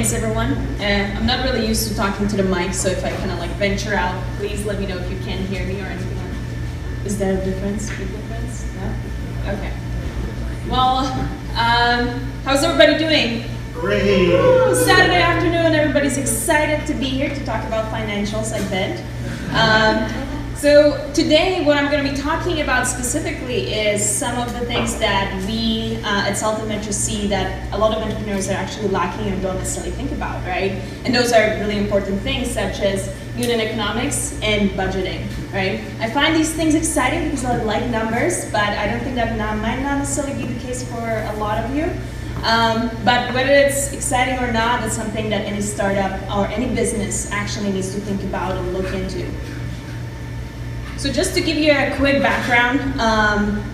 thanks everyone. I'm not really used to talking to the mic, so if I kind of like venture out, please let me know if you can't hear me or anything. Is there a difference? Big difference? No? Okay. Well, how's everybody doing? Great! Woo! Saturday afternoon, everybody's excited to be here to talk about financials, I bet. So today, what I'm going to be talking about specifically is some of the things that we at Sultan Ventures see that a lot of entrepreneurs are actually lacking and don't necessarily think about, right? And those are really important things such as unit economics and budgeting, right? I find these things exciting because I like numbers, but I don't think that might not necessarily be the case for a lot of you. But whether it's exciting or not, it's something that any startup or any business actually needs to think about and look into. So just to give you a quick background,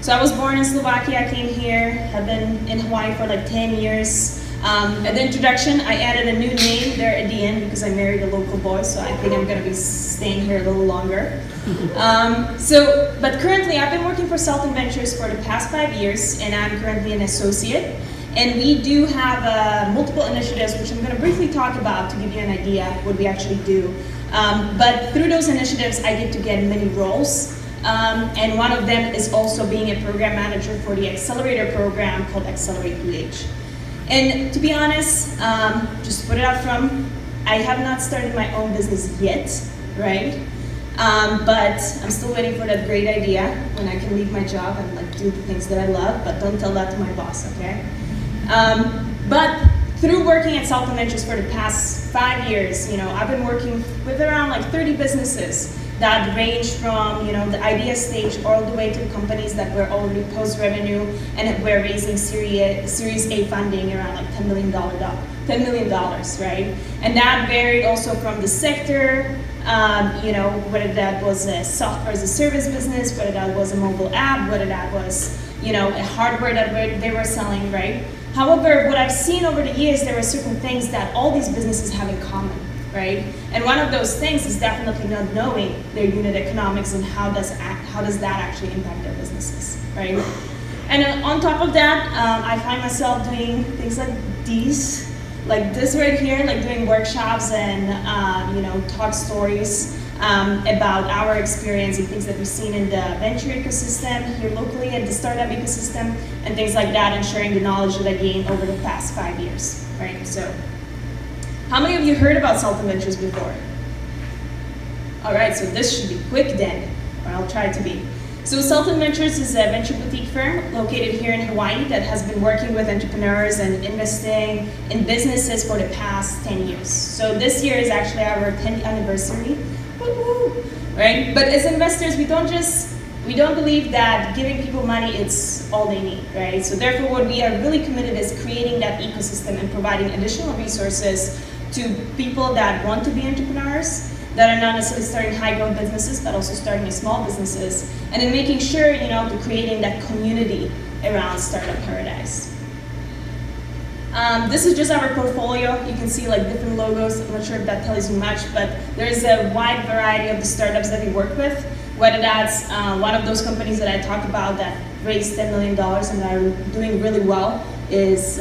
so I was born in Slovakia, came here, have been in Hawaii for like 10 years. At the introduction, I added a new name there at the end because I married a local boy, so I think I'm going to be staying here a little longer. But currently I've been working for Sultan Ventures for the past 5 years, and I'm currently an associate. And we do have multiple initiatives, which I'm going to briefly talk about to give you an idea what we actually do. But through those initiatives, I get to get many roles. And one of them is also being a program manager for the accelerator program called Accelerate UH. And to be honest, just to put it up front, I have not started my own business yet, right? But I'm still waiting for that great idea when I can leave my job and like do the things that I love, but don't tell that to my boss, okay? But through working at Sultan Ventures for the past 5 years, I've been working with around like 30 businesses that range from, the idea stage all the way to companies that were already post-revenue and were raising Series A funding around like $10 million, right? And that varied also from the sector, whether that was a software as a service business, whether that was a mobile app, whether that was, a hardware that they were selling, right? However, what I've seen over the years, there are certain things that all these businesses have in common, right? And one of those things is definitely not knowing their unit economics and how does that actually impact their businesses, right? And on top of that, I find myself doing things like these, like this right here, like doing workshops and talk stories about our experience and things that we've seen in the venture ecosystem here locally at the startup ecosystem and things like that, and sharing the knowledge that I gained over the past 5 years, right? So, how many of you heard about Sultan Ventures before? All right, so this should be quick then, or I'll try to be. So Sultan Ventures is a venture boutique firm located here in Hawaii that has been working with entrepreneurs and investing in businesses for the past 10 years. So this year is actually our 10th anniversary. Woo-hoo. Right? But as investors, we don't believe that giving people money is all they need, right? So therefore, what we are really committed is creating that ecosystem and providing additional resources to people that want to be entrepreneurs, that are not necessarily starting high-growth businesses, but also starting small businesses, and then making sure, to creating that community around Startup Paradise. This is just our portfolio. You can see like different logos. I'm not sure if that tells you much, but there's a wide variety of the startups that we work with, whether that's one of those companies that I talked about that raised $10 million and are doing really well is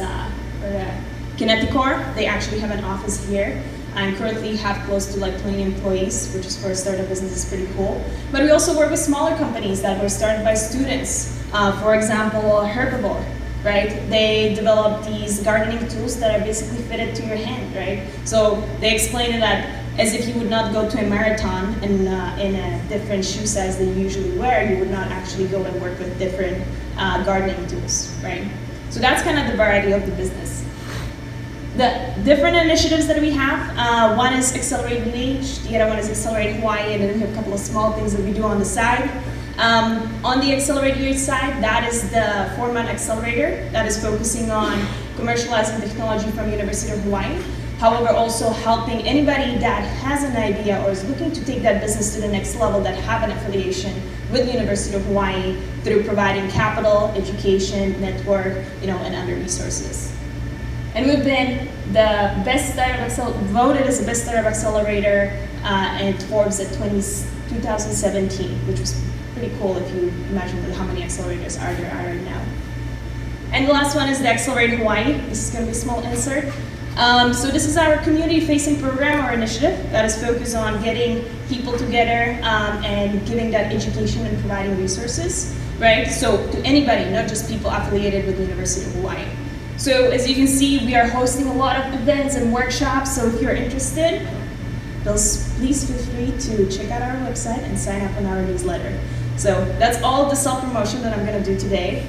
Kineticor. They actually have an office here and currently have close to like 20 employees, which is for a startup business is pretty cool. But we also work with smaller companies that were started by students. For example, Herbivore. Right? They develop these gardening tools that are basically fitted to your hand, right? So they explain it that as if you would not go to a marathon in a different shoe size than you usually wear, you would not actually go and work with different gardening tools, right? So that's kind of the variety of the business. The different initiatives that we have, one is Accelerate UH, the other one is Accelerate Hawaii, and then we have a couple of small things that we do on the side. On the Accelerate UH side, that is the 4-month accelerator that is focusing on commercializing technology from University of Hawaii. However, also helping anybody that has an idea or is looking to take that business to the next level that have an affiliation with the University of Hawaii through providing capital, education, network, and other resources. And we've been the best startup voted as the best startup accelerator at Forbes at 2017, which was pretty cool if you imagine how many accelerators there are right now. And the last one is the Accelerate Hawaii. This is going to be a small insert. So this is our community-facing program or initiative that is focused on getting people together and giving that education and providing resources, right? So to anybody, not just people affiliated with the University of Hawaii. So as you can see, we are hosting a lot of events and workshops, so if you're interested, please feel free to check out our website and sign up on our newsletter. So that's all of the self-promotion that I'm gonna do today.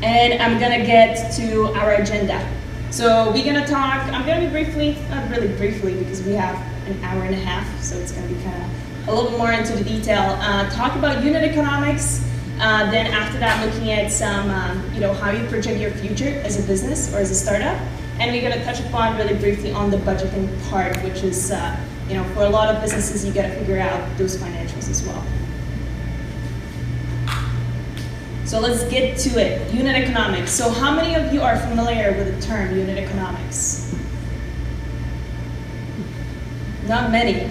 And I'm gonna get to our agenda. So we're gonna talk, I'm gonna be briefly, not really briefly because we have an hour and a half, so it's gonna be kind of a little bit more into the detail. Talk about unit economics, then after that looking at some, how you project your future as a business or as a startup. And we're gonna touch upon really briefly on the budgeting part, which is, for a lot of businesses, you gotta figure out those financials as well. So let's get to it, unit economics. So how many of you are familiar with the term unit economics? Not many.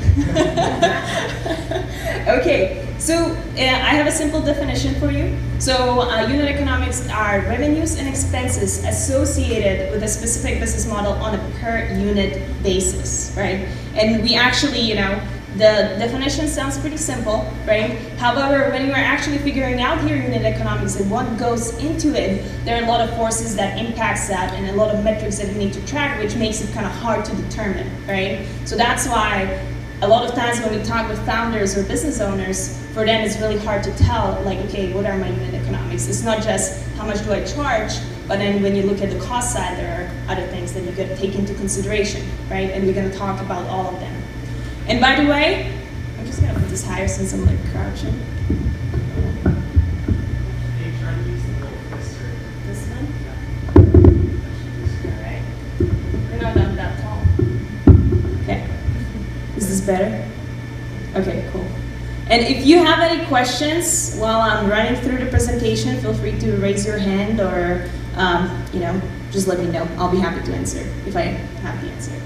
Okay, so I have a simple definition for you. So unit economics are revenues and expenses associated with a specific business model on a per unit basis, right? And we actually, the definition sounds pretty simple, right? However, when you're actually figuring out your unit economics and what goes into it, there are a lot of forces that impacts that and a lot of metrics that you need to track, which makes it kind of hard to determine, right? So that's why a lot of times when we talk with founders or business owners, for them it's really hard to tell, like, okay, what are my unit economics? It's not just how much do I charge, but then when you look at the cost side, there are other things that you got to take into consideration, right? And we're going to talk about all of them. And by the way, I'm just gonna put this higher since I'm like crouching. This one? All right. We're not that tall. Okay. Is this better? Okay, cool. And if you have any questions while I'm running through the presentation, feel free to raise your hand or, just let me know. I'll be happy to answer if I have the answer.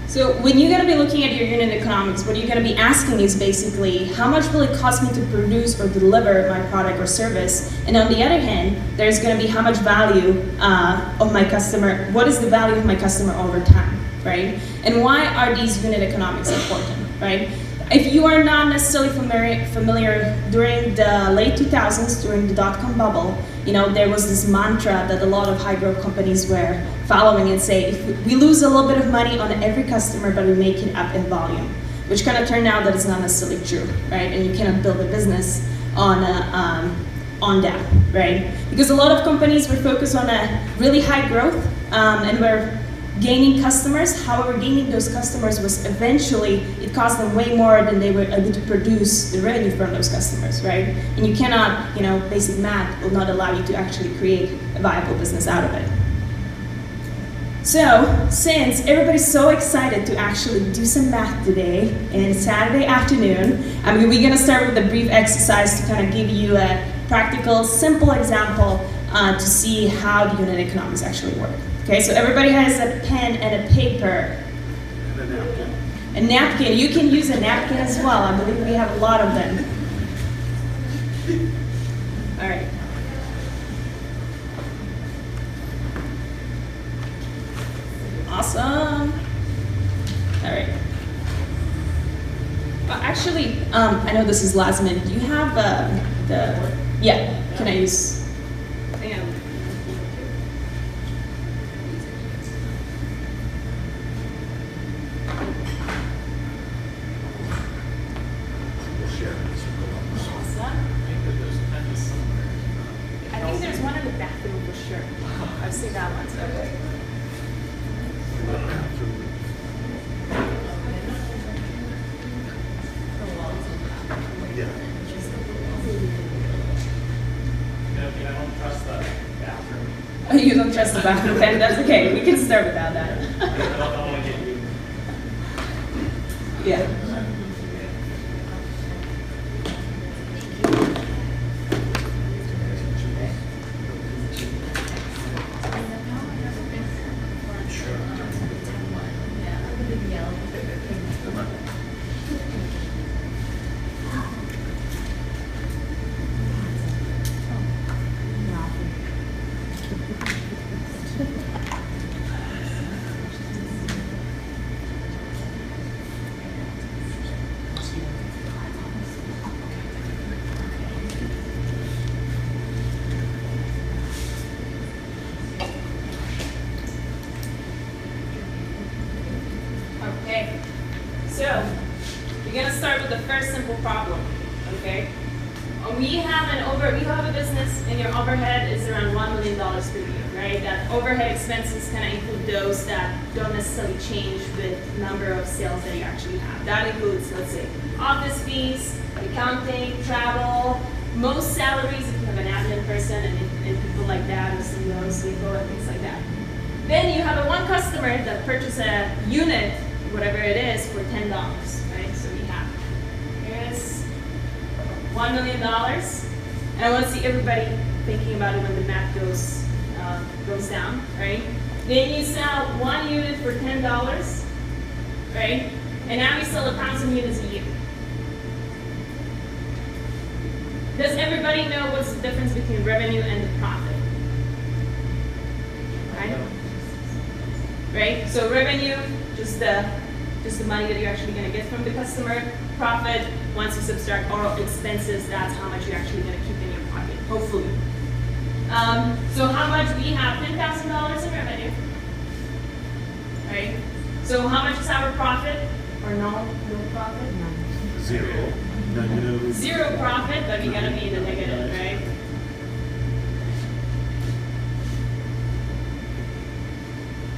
So when you're going to be looking at your unit economics, what you're going to be asking is basically, how much will it cost me to produce or deliver my product or service? And on the other hand, there's going to be how much value of my customer, what is the value of my customer over time, right? And why are these unit economics important, right? If you are not necessarily familiar during the late 2000s, during the dot-com bubble, there was this mantra that a lot of high-growth companies were following and say, if we lose a little bit of money on every customer, but we make it up in volume, which kind of turned out that it's not necessarily true, right? And you cannot build a business on that, right? Because a lot of companies were focused on a really high growth and were gaining customers. However, gaining those customers was eventually, it cost them way more than they were able to produce the revenue from those customers, right? And you cannot, basic math will not allow you to actually create a viable business out of it. So, since everybody's so excited to actually do some math today, and Saturday afternoon, we're gonna start with a brief exercise to kind of give you a practical, simple example to see how the unit economics actually work. Okay, so everybody has a pen and a paper. And a napkin. A napkin. You can use a napkin as well. I believe we have a lot of them. All right. Awesome. All right. Well, actually, I know this is last minute. Do you have yeah, can I use? I've seen that one, so. Yeah. I don't trust the bathroom. Oh, you don't trust the bathroom pen? That's okay. We can start without that. I don't want to get you. Yeah. So we're gonna start with the first simple problem, okay? We have a business and your overhead is around $1 million per year, right? That overhead expenses kind of include those that don't necessarily change with number of sales that you actually have. That includes, let's say, office fees, accounting, travel, most salaries if you have an admin person and people like that, or CEOs, CFO, and things like that. Then you have one customer that purchases a unit, whatever it is, for $10, right? So we have, here's $1 million, and I want to see everybody thinking about it when the math goes down, right? Then you sell one unit for $10, right? And now you sell 1,000 units a year. Does everybody know what's the difference between revenue and the profit? Right? So revenue, just the money that you're actually going to get from the customer. Profit, once you subtract all expenses, that's how much you're actually going to keep in your pocket, hopefully. So how much we have? $10,000 in revenue. Right? So how much is our profit? Or no profit? Zero. Negative. Zero profit, but we're going to be in the negative, right?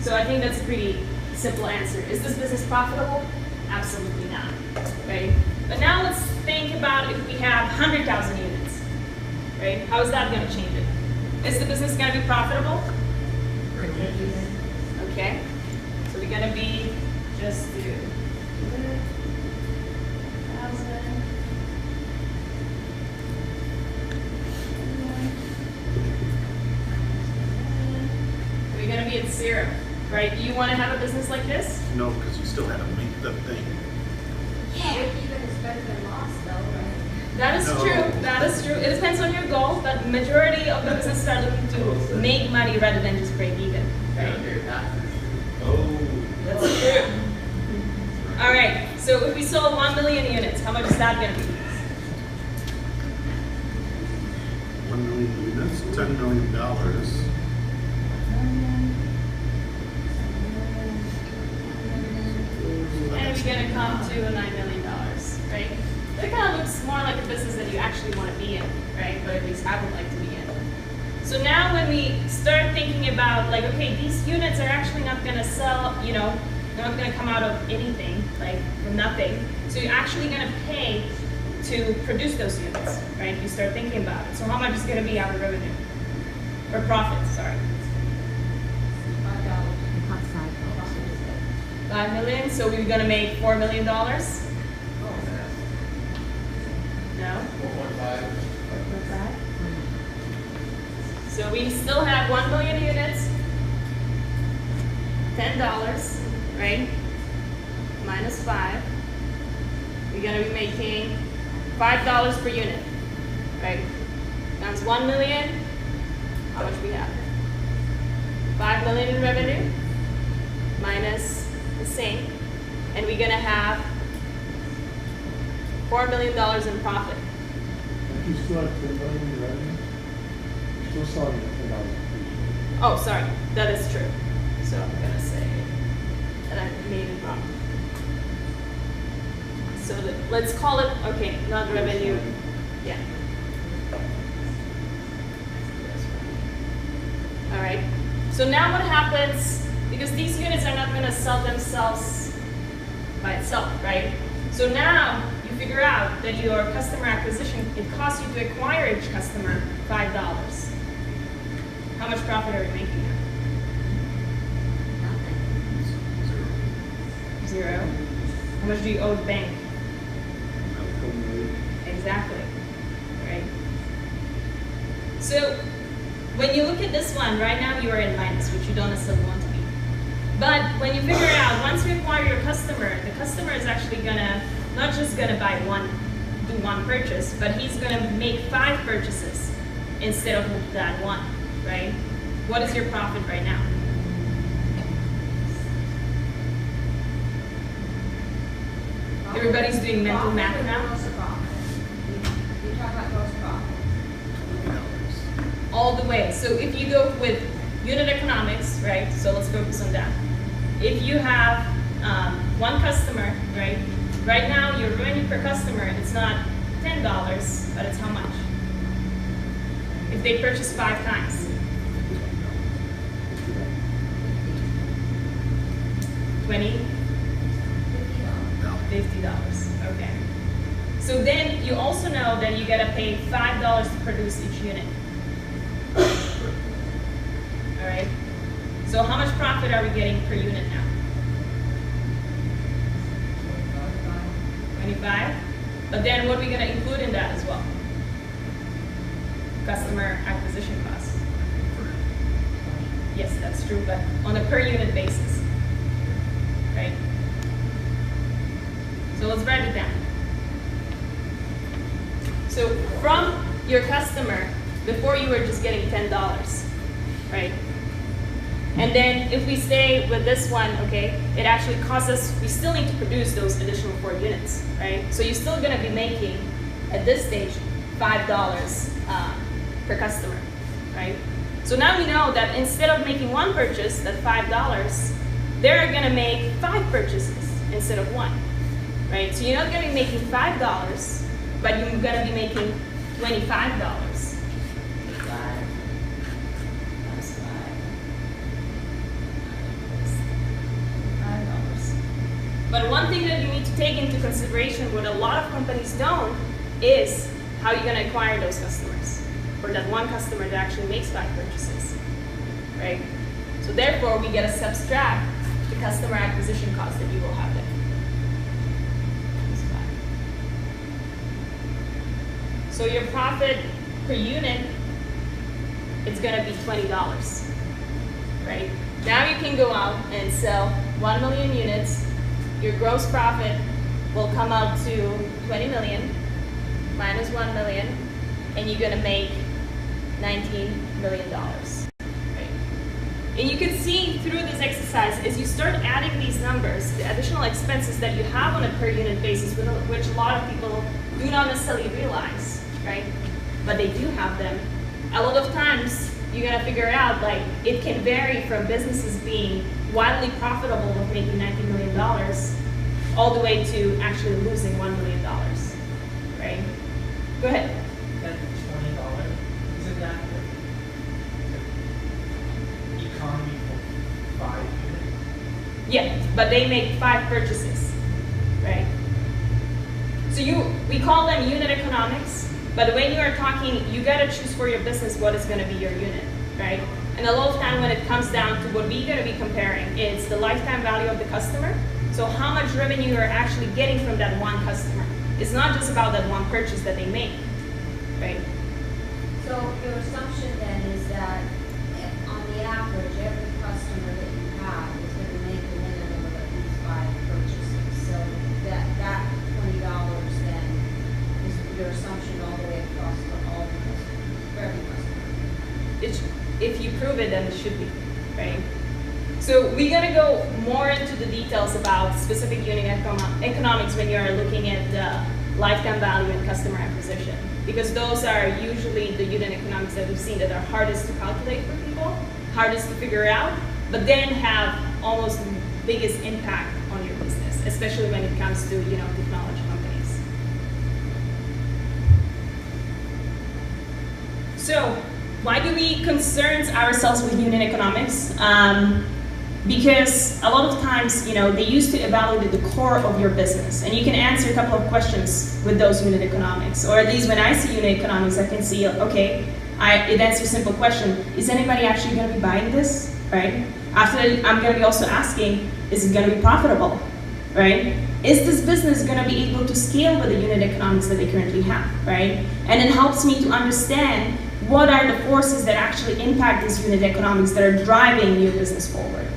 So I think that's a pretty simple answer. Is this business profitable? Absolutely not, right? But now let's think about if we have 100,000 units, right? How is that going to change it? Is the business going to be profitable? Okay. So we're going to be just do 1,000. We're going to be at 0. Right? Do you want to have a business like this? No, because you still have to make the thing. Yeah. Even it's better than loss, though, right? That is true. That is true. It depends on your goal, but majority of the businesses are looking to make money rather than just break even. Right? That's true. All right. So if we sold 1 million units, how much is that going to be? 1 million units, $10 million. And we're going to come to $9 million, right? That kind of looks more like a business that you actually want to be in, right? Or at least I would like to be in. So now when we start thinking about, like, okay, these units are actually not going to sell, you know, they're not going to come out of anything, like from nothing. So you're actually going to pay to produce those units, right? You start thinking about it. So how much is going to be our revenue? Or profit, sorry. $5 million, so we're gonna make $4 million? No? 4.5. So we still have 1 million units, $10, right? Minus 5. We're gonna be making $5 per unit, right? That's 1 million. How much we have? 5 million in revenue, minus the same, and we're gonna have $4 million in profit. But you still have $10 million in revenue? You're still selling at $10. Oh, sorry, that is true. So I'm gonna say that I made it wrong. So let's call it, okay, not revenue, yeah. All right, so now what happens? Because these units are not going to sell themselves by itself, right? So now you figure out that your customer acquisition, it costs you to acquire each customer $5. How much profit are you making now? Nothing. Zero. How much do you owe the bank? Exactly, right? So when you look at this one, right now you are in minus, which you don't necessarily want to be. But when you figure it out, once you acquire your customer, the customer is actually gonna, not just gonna do one purchase, but he's gonna make 5 purchases instead of that one, right? What is your profit right now? Everybody's doing mental math now? Gross profit. You're talking about gross profit. All the way. So if you go with unit economics, right? So let's focus on that. If you have one customer, right? Right now, your revenue per customer, it's not $10, but it's how much? If they purchase 5 times. 20? $50, okay. So then you also know that you gotta pay $5 to produce each unit. All right? So how much profit are we getting per unit now? 25? But then what are we gonna include in that as well? Customer acquisition costs. Yes, that's true, but on a per unit basis, right? So let's write it down. So from your customer, before you were just getting $10, right? And then if we stay with this one, okay, it actually costs us, we still need to produce those additional 4 units, right? So you're still gonna be making, at this stage, $5 per customer, right? So now we know that instead of making 1 purchase, that $5, they're gonna make 5 purchases instead of 1, right? So you're not gonna be making $5, but you're gonna be making $25. 5 times 5 $5. But one thing that you need to take into consideration, what a lot of companies don't, is how you're gonna acquire those customers, or that one customer that actually makes 5 purchases, right? So therefore, we gotta subtract the customer acquisition cost that you will have there. So your profit per unit, it's gonna be $20, right? Now you can go out and sell 1 million units. Your gross profit will come out to 20 million minus 1 million, and you're gonna make $19 million, right? And you can see through this exercise, as you start adding these numbers, the additional expenses that you have on a per unit basis, which a lot of people do not necessarily realize, right? But they do have them. A lot of times, you're gonna figure out, like, it can vary from businesses being wildly profitable with making $19 million all the way to actually losing $1 million, right? Go ahead. That $20, isn't that the economy for 5 units? Yeah, but they make 5 purchases, right? So we call them unit economics, but when you are talking, you gotta choose for your business what is gonna be your unit, right? And a lot of time when it comes down to what we're gonna be comparing, it's the lifetime value of the customer. So how much revenue you're actually getting from that one customer. It's not just about that one purchase that they make, right? So your assumption then is that on the average, every customer that you have is going to make a minimum of at least 5 purchases. So that $20 then is your assumption all the way across for all the customers, for every customer. If you prove it, then it should be, right? So we're gonna go more into the details about specific unit economics when you're looking at the lifetime value and customer acquisition, because those are usually the unit economics that we've seen that are hardest to calculate for people, hardest to figure out, but then have almost the biggest impact on your business, especially when it comes to, technology companies. So why do we concern ourselves with unit economics? Because a lot of times, they used to evaluate the core of your business, and you can answer a couple of questions with those unit economics. Or at least when I see unit economics, I can see, okay, it answers a simple question: is anybody actually going to be buying this, right? After that, I'm going to be also asking, is it going to be profitable, right? Is this business going to be able to scale with the unit economics that they currently have, right? And it helps me to understand what are the forces that actually impact these unit economics that are driving your business forward.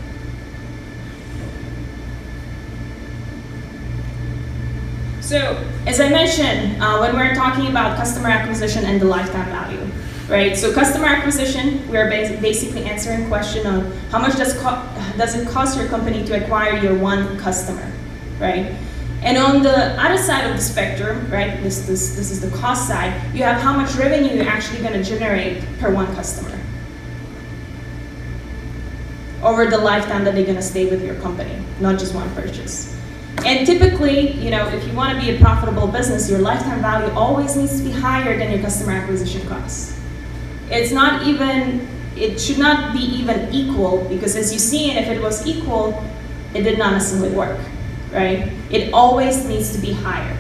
So, as I mentioned, when we're talking about customer acquisition and the lifetime value, right? So customer acquisition, we're basically answering a question of how much does it cost your company to acquire your one customer, right? And on the other side of the spectrum, right, this is the cost side, you have how much revenue you're actually going to generate per one customer. over the lifetime that they're going to stay with your company, not just one purchase. And typically, you know, if you want to be a profitable business, your lifetime value always needs to be higher than your customer acquisition cost. It's not even, it should not be even equal, because as you see, if it was equal, it did not necessarily work, right? It always needs to be higher.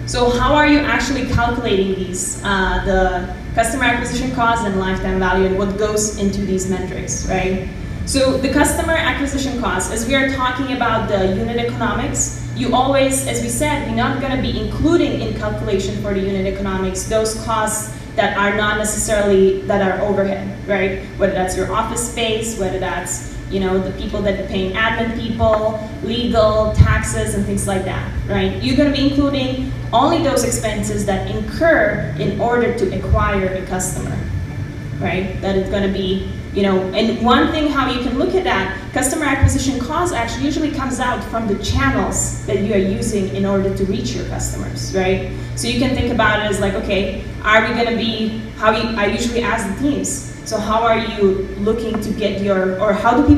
So how are you actually calculating these, the customer acquisition cost and lifetime value, and what goes into these metrics, right? So the customer acquisition cost, as we are talking about the unit economics, you always, as we said, you're not going to be including in calculation for the unit economics those costs that are not necessarily, that are overhead, right? Whether that's your office space, whether that's, you know, the people that are paying admin people, legal, taxes, and things like that, right? You're going to be including only those expenses that incur in order to acquire a customer, right? That is going to be, you know, and one thing how you can look at that, customer acquisition cost actually usually comes out from the channels that you are using in order to reach your customers, right? So you can think about it as like, okay, are we going to be, I usually ask the teams, so how are you looking to get your, or how will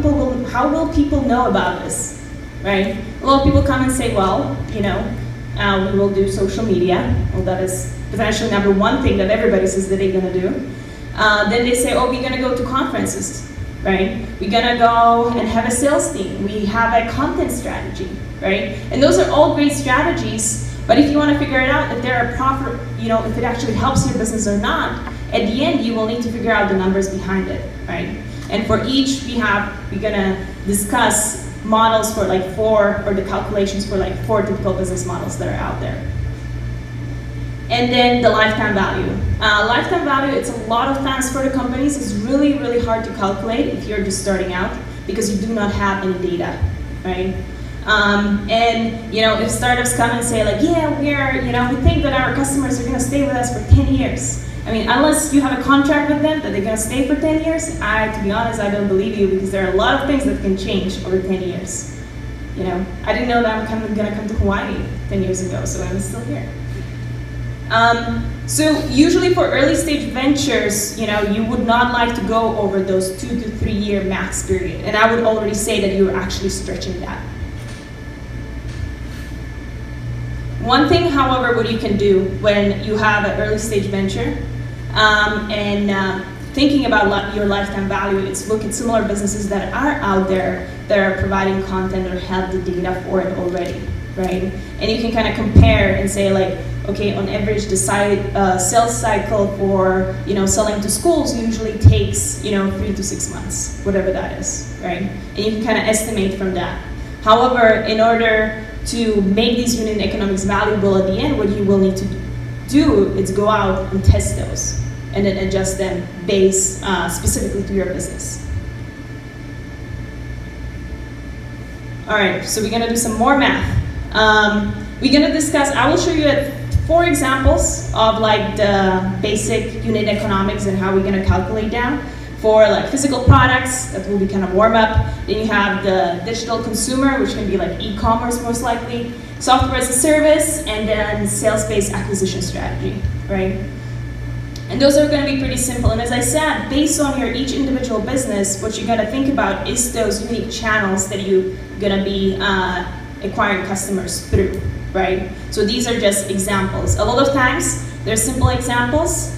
people know about this, right? A lot of people come and say, well, you know, we will do social media. Well, that is potentially number one thing that everybody says that they're going to do. Then they say, oh, we're going to go to conferences, right? We're going to go and have a sales team. We have a content strategy, right? And those are all great strategies, but if you want to figure it out, if they're a profit, you know, if it actually helps your business or not, at the end, you will need to figure out the numbers behind it, right? And for each, we're going to discuss models for like or the calculations for like 4 typical business models that are out there. And then the lifetime value. Lifetime value, it's a lot of times for the companies, it's really, really hard to calculate if you're just starting out because you do not have any data, right? And you know, if startups come and say like, yeah, we think that our customers are gonna stay with us for 10 years. I mean, unless you have a contract with them that they're gonna stay for 10 years, to be honest, I don't believe you, because there are a lot of things that can change over 10 years. You know, I didn't know that I'm gonna come to Hawaii 10 years ago, so I'm still here. So usually for early stage ventures, you know, you would not like to go over those 2 to 3 year max period. And I would already say that you're actually stretching that. One thing, however, what you can do when you have an early stage venture thinking about your lifetime value is look at similar businesses that are out there that are providing content or have the data for it already, right? And you can kind of compare and say like, okay, on average, the sales cycle for, you know, selling to schools usually takes, you know, 3 to 6 months, whatever that is, right? And you can kind of estimate from that. However, in order to make these unit economics valuable at the end, what you will need to do is go out and test those and then adjust them based specifically to your business. All right, so we're gonna do some more math. We're gonna discuss, I will show you 4 examples of like the basic unit economics and how we're gonna calculate down. For like physical products, that will be kind of warm up. Then you have the digital consumer, which can be like e-commerce most likely, software as a service, and then sales-based acquisition strategy, right? And those are gonna be pretty simple. And as I said, based on your each individual business, what you gotta think about is those unique channels that you're gonna be acquiring customers through, right? So these are just examples. A lot of times, they're simple examples,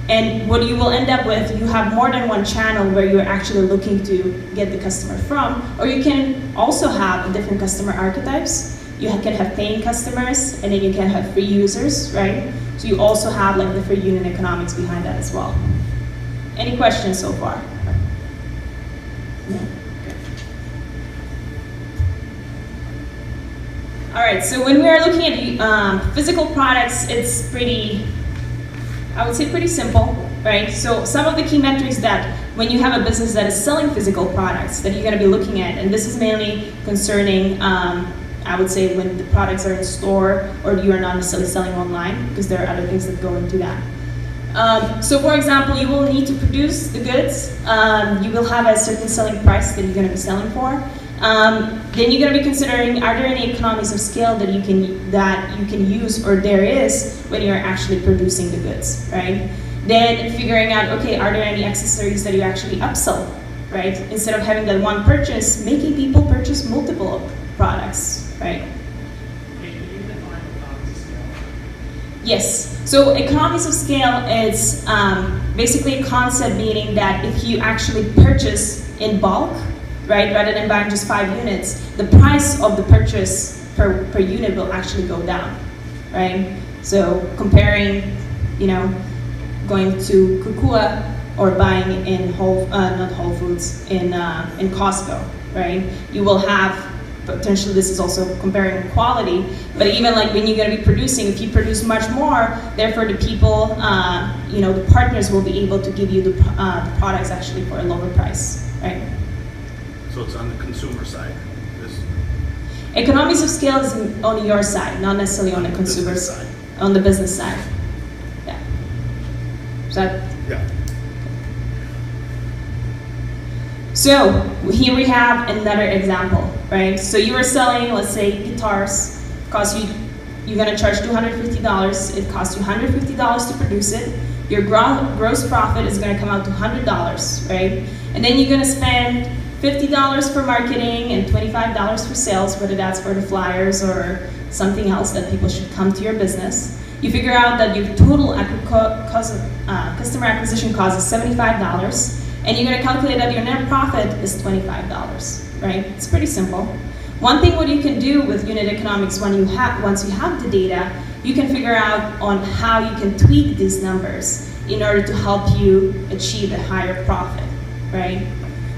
and what you will end up with, you have more than one channel where you're actually looking to get the customer from, or you can also have different customer archetypes. You can have paying customers, and then you can have free users, right? So you also have like the free unit economics behind that as well. Any questions so far? No? Okay. All right, so when we are looking at physical products, it's pretty, I would say pretty simple, right? So some of the key metrics that when you have a business that is selling physical products that you're gonna be looking at, and this is mainly concerning, I would say when the products are in store or you are not necessarily selling online, because there are other things that go into that. So for example, you will need to produce the goods. You will have a certain selling price that you're gonna be selling for. Then you're going to be considering, are there any economies of scale that you can use, or there is, when you're actually producing the goods, right? Then figuring out, okay, are there any accessories that you actually upsell, right? Instead of having that one purchase, making people purchase multiple products, right? Okay, can you define economies of scale? Yes, so economies of scale is basically a concept meaning that if you actually purchase in bulk, right, rather than buying just 5 units, the price of the purchase per unit will actually go down, right? So comparing, you know, going to Kukua or buying in not Whole Foods, in Costco, right? You will have, potentially this is also comparing quality, but even like when you're gonna be producing, if you produce much more, therefore the people, you know, the partners will be able to give you the products actually for a lower price, right? So it's on the consumer side. This Economies of scale is on your side, not necessarily on the consumer business side. side. On the business side. Yeah. So, Yeah. so here we have another example, right? So you are selling, let's say, guitars. Cost you, you're gonna charge $250. It costs you $150 to produce it. Your gross profit is gonna come out to $100, right? And then you're gonna spend $50 for marketing and $25 for sales, whether that's for the flyers or something else that people should come to your business. You figure out that your total customer acquisition cost is $75, and you're gonna calculate that your net profit is $25, right? It's pretty simple. One thing what you can do with unit economics once you have the data, you can figure out on how you can tweak these numbers in order to help you achieve a higher profit, right?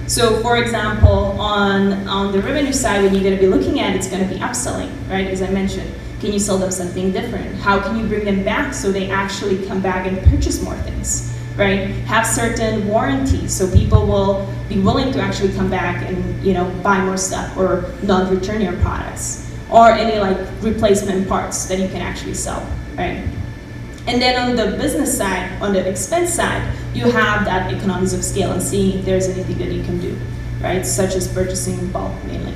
So for example, on the revenue side, what you're gonna be looking at, it's gonna be upselling, right? As I mentioned, can you sell them something different? How can you bring them back so they actually come back and purchase more things, right? Have certain warranties so people will be willing to actually come back and, you know, buy more stuff or not return your products, or any like replacement parts that you can actually sell, right? And then on the business side, on the expense side, you have that economies of scale and seeing if there's anything that you can do, right? Such as purchasing in bulk mainly.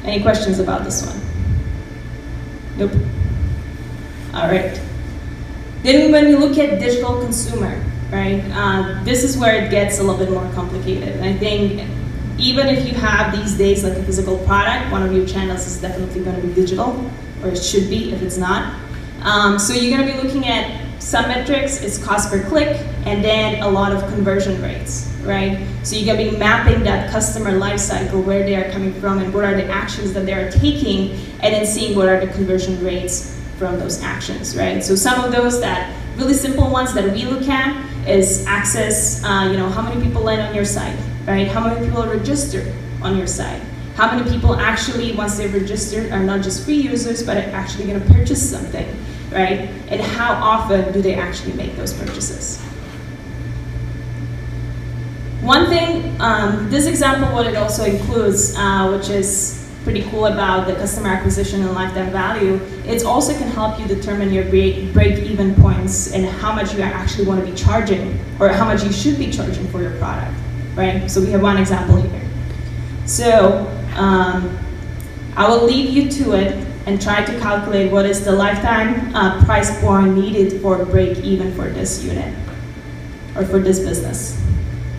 Any questions about this one? Nope. All right. Then when we look at digital consumer, right? This is where it gets a little bit more complicated. And I think even if you have these days like a physical product, one of your channels is definitely going to be digital, or it should be if it's not. So you're going to be looking at some metrics, it's cost per click, and then a lot of conversion rates, right? So you're going to be mapping that customer life cycle, where they are coming from and what are the actions that they are taking, and then seeing what are the conversion rates from those actions, right? So some of those that really simple ones that we look at is access, you know, how many people land on your site, right? How many people are registered on your site? How many people actually, once they've registered, are not just free users, but are actually going to purchase something, right? And how often do they actually make those purchases? One thing, this example, what it also includes, which is pretty cool about the customer acquisition and lifetime value, it also can help you determine your break-even points and how much you actually want to be charging, or how much you should be charging for your product, right? So we have one example here. So I will leave you to it and try to calculate what is the lifetime price point needed for break-even for this unit, or for this business.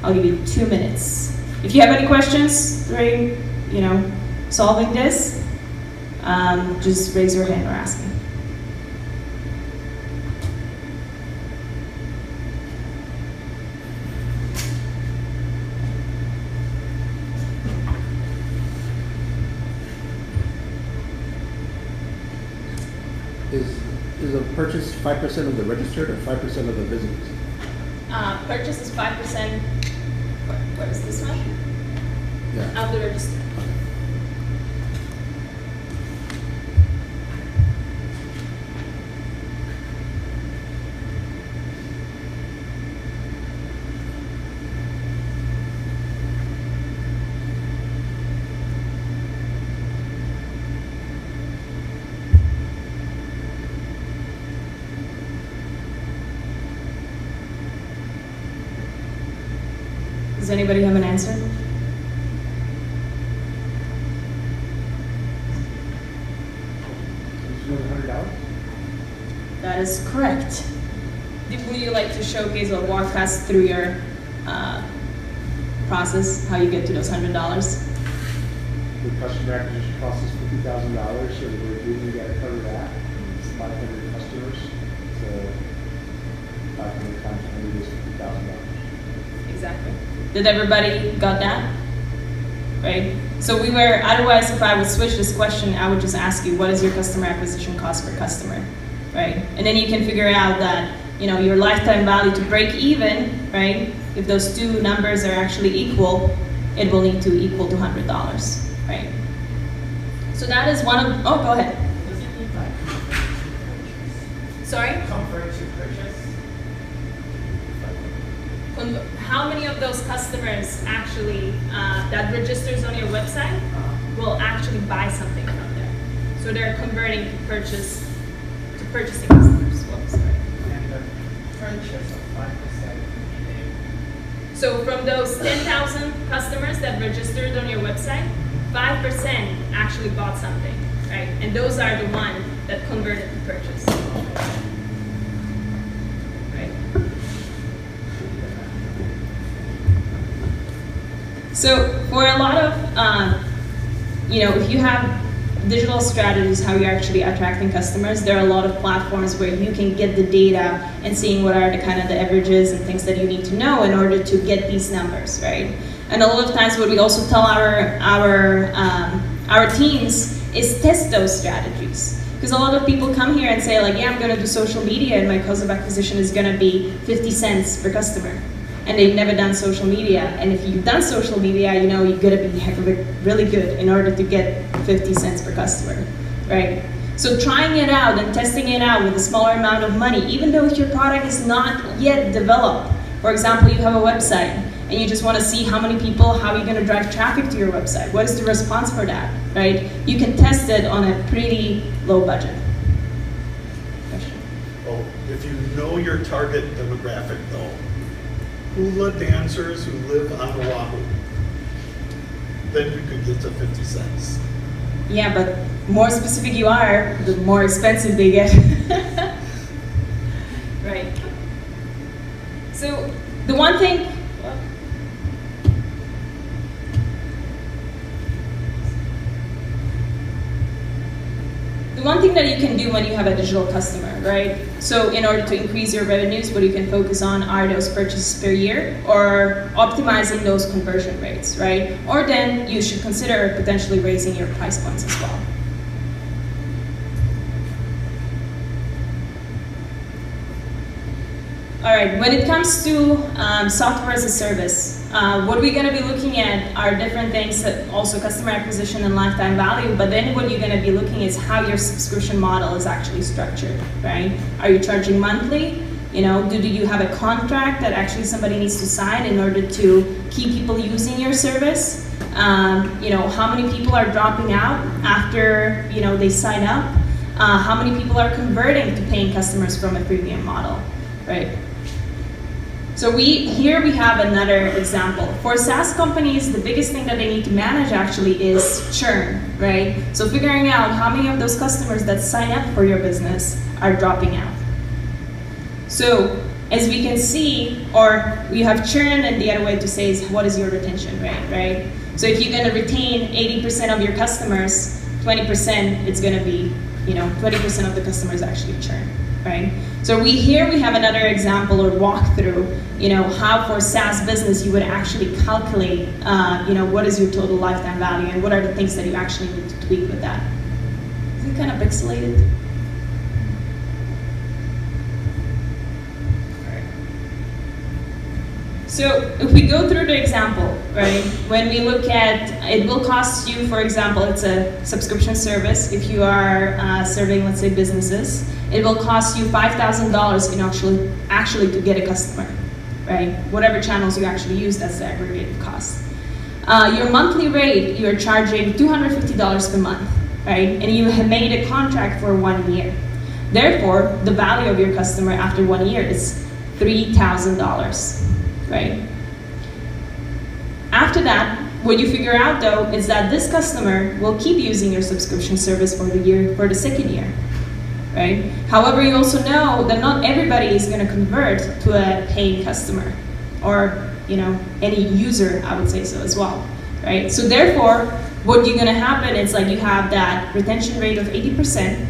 I'll give you 2 minutes. If you have any questions during, you know, solving this, just raise your hand or ask me. Is a purchase 5% of the registered or 5% of the visitors? Purchase is 5%. What is this one? Yeah. Of the register. Does anybody have an answer? $100? That is correct. would you like to showcase or walk us through your process, how you get to those $100? The customer acquisition cost is $50,000, so we got to cover that. It's 500 customers, so 500 times 100 is $50,000. Exactly. Did everybody got that? Right? So we were, otherwise if I would switch this question, I would just ask you, what is your customer acquisition cost per customer? Right? And then you can figure out that, you know, your lifetime value to break even, right? If those two numbers are actually equal, it will need to equal to $100, right? So that is one of, oh, go ahead. Does it mean like Sorry? comfort to purchase? How many of those customers actually, that registers on your website will actually buy something from there? So they're converting to purchasing customers. Whoops, sorry. And the purchase of 5% So from those 10,000 customers that registered on your website, 5% actually bought something, right? And those are the ones that converted to purchase. Right? So for a lot of, you know, if you have digital strategies, how you're actually attracting customers, there are a lot of platforms where you can get the data and seeing what are the kind of the averages and things that you need to know in order to get these numbers, right? And a lot of times what we also tell our teams is test those strategies. Because a lot of people come here and say like, yeah, I'm gonna do social media and my cost of acquisition is gonna be 50 cents per customer. And they've never done social media. And if you've done social media, you know, you've got to be really good in order to get 50 cents per customer, right? So trying it out and testing it out with a smaller amount of money, even though if your product is not yet developed, for example, you have a website and you just want to see how many people, how are you going to drive traffic to your website? What is the response for that, right? You can test it on a pretty low budget. Question? Well, if you know your target demographic though, hula dancers who live on Oahu, then you could get to 50 cents. Yeah, but more specific you are, the more expensive they get. Right. So the one thing, that you can do when you have a digital customer, right? So in order to increase your revenues, what you can focus on are those purchases per year or optimizing those conversion rates, right? Or then you should consider potentially raising your price points as well. All right, when it comes to software as a service, what we're gonna be looking at are different things, that also customer acquisition and lifetime value, but then what you're gonna be looking is how your subscription model is actually structured, right? Are you charging monthly? You know, do you have a contract that actually somebody needs to sign in order to keep people using your service? You know, how many people are dropping out after, you know, they sign up? How many people are converting to paying customers from a freemium model, right? So here we have another example. For SaaS companies, the biggest thing that they need to manage actually is churn, right? So figuring out how many of those customers that sign up for your business are dropping out. So as we can see, or you have churn, and the other way to say is what is your retention rate, right? So if you're gonna retain 80% of your customers, 20% it's gonna be, you know, 20% of the customers actually churn, right? So here we have another example or walkthrough, you know, how for SaaS business you would actually calculate, you know, what is your total lifetime value and what are the things that you actually need to tweak with that. Is it kind of pixelated? So if we go through the example, right, when we look at, it will cost you, for example, it's a subscription service. If you are serving, let's say, businesses, it will cost you $5,000 in actually to get a customer, right? Whatever channels you actually use, that's the aggregated cost. Your monthly rate, you're charging $250 per month, right? And you have made a contract for 1 year. Therefore, the value of your customer after 1 year is $3,000. Right? After that, what you figure out though is that this customer will keep using your subscription service for the second year, right? However, you also know that not everybody is going to convert to a paying customer, or any user, I would say so as well, right? So therefore, what you're going to happen is like you have that retention rate of 80%,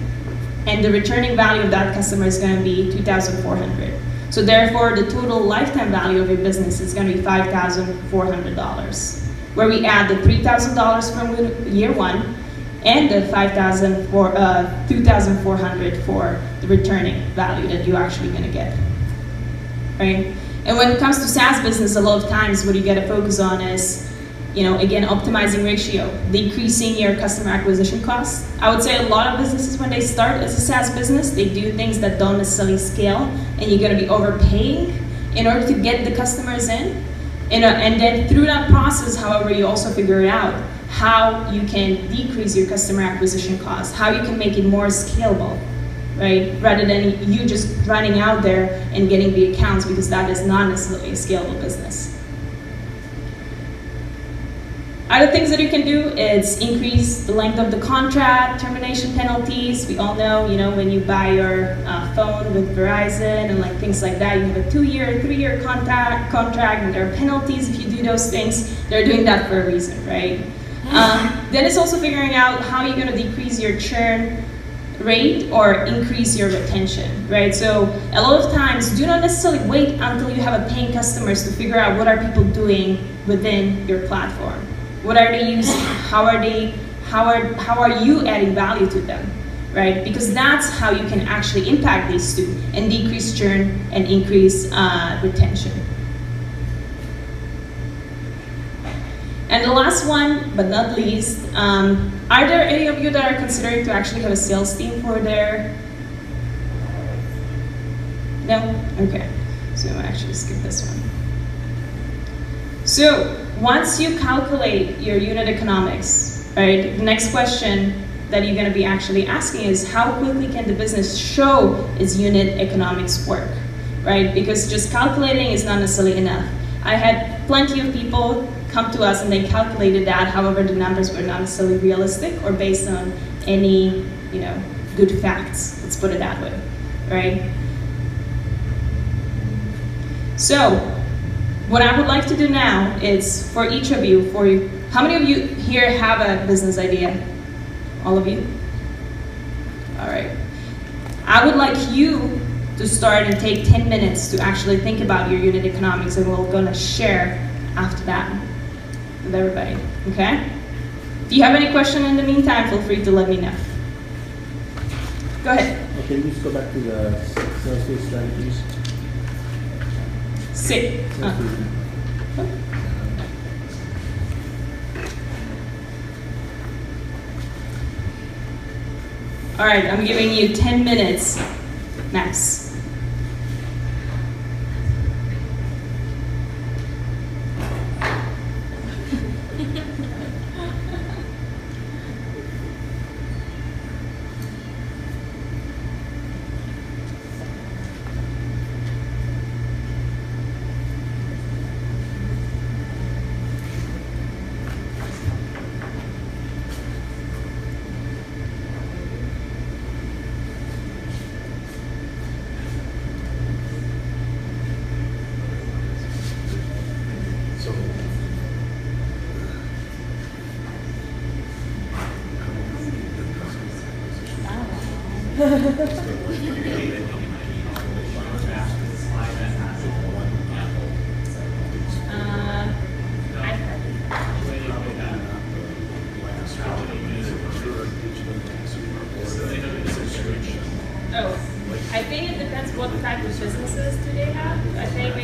and the returning value of that customer is going to be $2,400. So therefore, the total lifetime value of your business is going to be $5,400, where we add the $3,000 from year one and the $2,400 for the returning value that you're actually going to get, right? And when it comes to SaaS business, a lot of times what you got to focus on is, again, optimizing ratio, decreasing your customer acquisition costs. I would say a lot of businesses, when they start as a SaaS business, they do things that don't necessarily scale, and you're going to be overpaying in order to get the customers in. And then through that process, however, you also figure out how you can decrease your customer acquisition costs, how you can make it more scalable, right? Rather than you just running out there and getting the accounts, because that is not necessarily a scalable business. Other things that you can do is increase the length of the contract, termination penalties. We all know, when you buy your phone with Verizon and things like that, you have a 2-year, 3-year contract, and there are penalties if you do those things. They're doing that for a reason, right? Then it's also figuring out how you're going to decrease your churn rate or increase your retention, right? So a lot of times, do not necessarily wait until you have a paying customers to figure out what are people doing within your platform. What are they using? How are you adding value to them, right? Because that's how you can actually impact these two and decrease churn and increase retention. And the last one, but not least, are there any of you that are considering to actually have a sales team for their? No? Okay. So I'm actually skip this one. So once you calculate your unit economics, right, the next question that you're going to be actually asking is how quickly can the business show its unit economics work, right? Because just calculating is not necessarily enough. I had plenty of people come to us and they calculated that, however the numbers were not necessarily realistic or based on any good facts, let's put it that way, right? So what I would like to do now is for each of you, how many of you here have a business idea? All of you? All right. I would like you to start and take 10 minutes to actually think about your unit economics, and we're gonna share after that with everybody, okay? If you have any question in the meantime, feel free to let me know. Go ahead. Okay, can you just go back to the sales phase strategies? Sit. All right, I'm giving you 10 minutes max. I think it depends what type of businesses do they have. I think we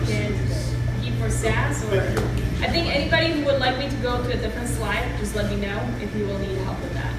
can keep for SaaS, or I think anybody who would like me to go to a different slide, just let me know if you will need help with that.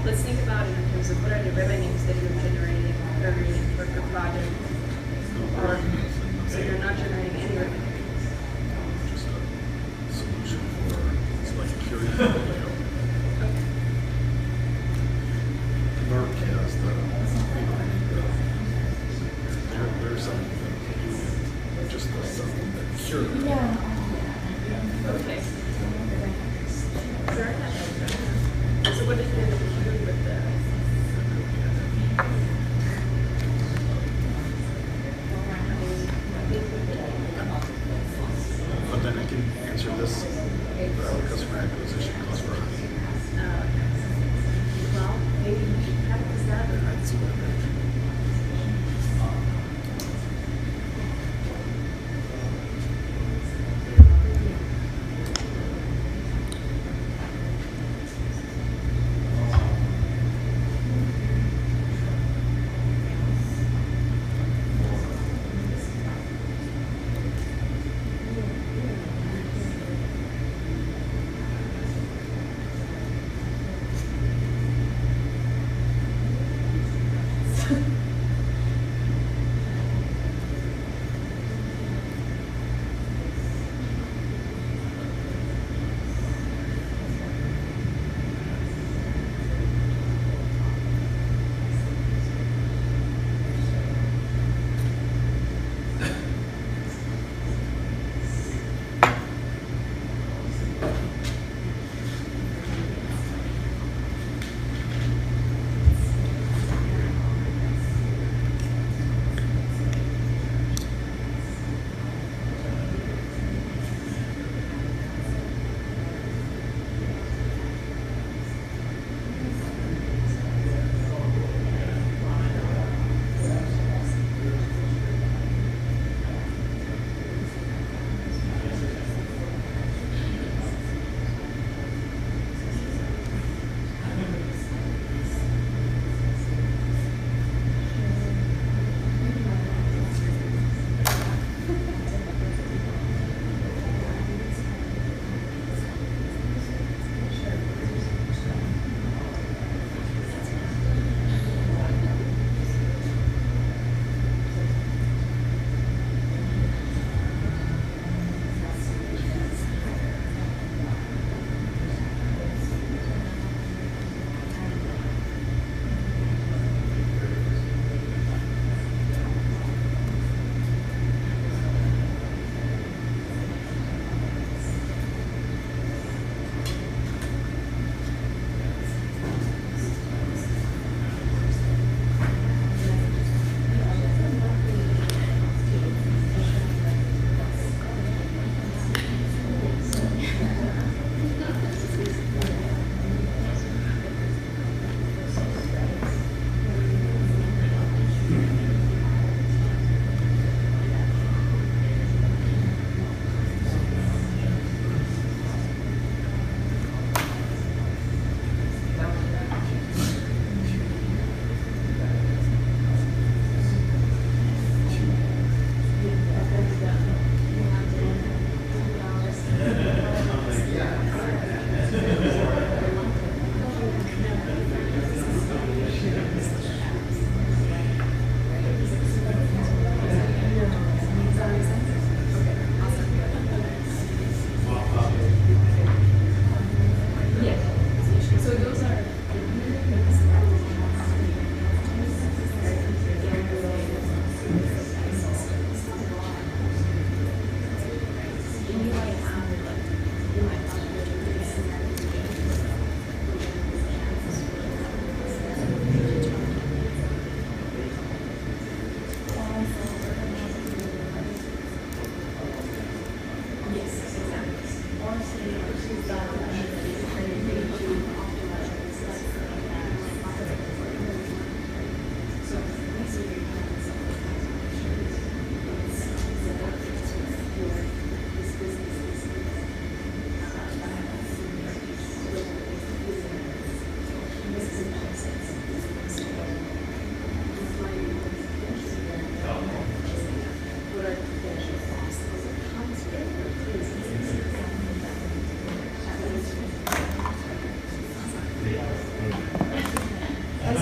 let's think about it in terms of what are the revenues that you're generating every per project, or so you're not generating any revenue. Just a solution for, it's like a curio portfolio. Merck has there's something that just does something that cures. Okay. Fair enough. So what did you end up doing with the? But then I can answer this, customer acquisition cost per hobby. Well, maybe you should practice that. I'd see what that is.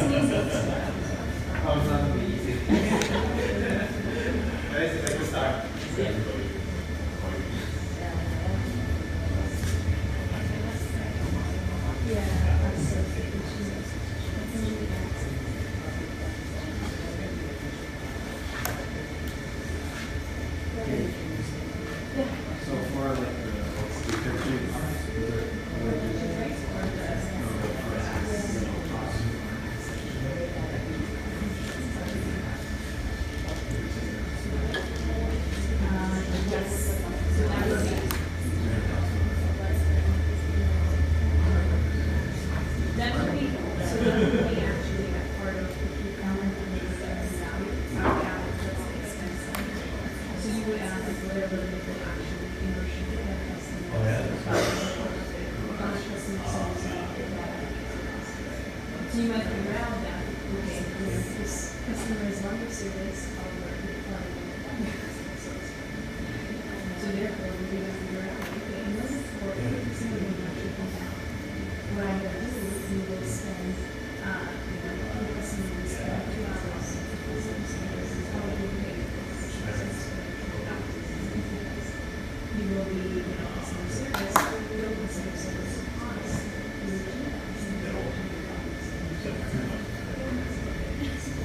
Oh, it's not gonna be easy. I can start. So for like the That would be, so that would be actually a part of the key element of the value. So you would add like whatever they would actually, you know, should get that customer. Oh, yeah. So you might figure out that, okay, you know, this customer is not your service, however, so therefore, we're gonna figure out, okay, in order for every customer to actually come down, what I'm gonna do is we will spend, you know, the customer will spend 2 hours of customer service, is how we will pay for customer service. You will be, you know, customer service, real customer service on us. Does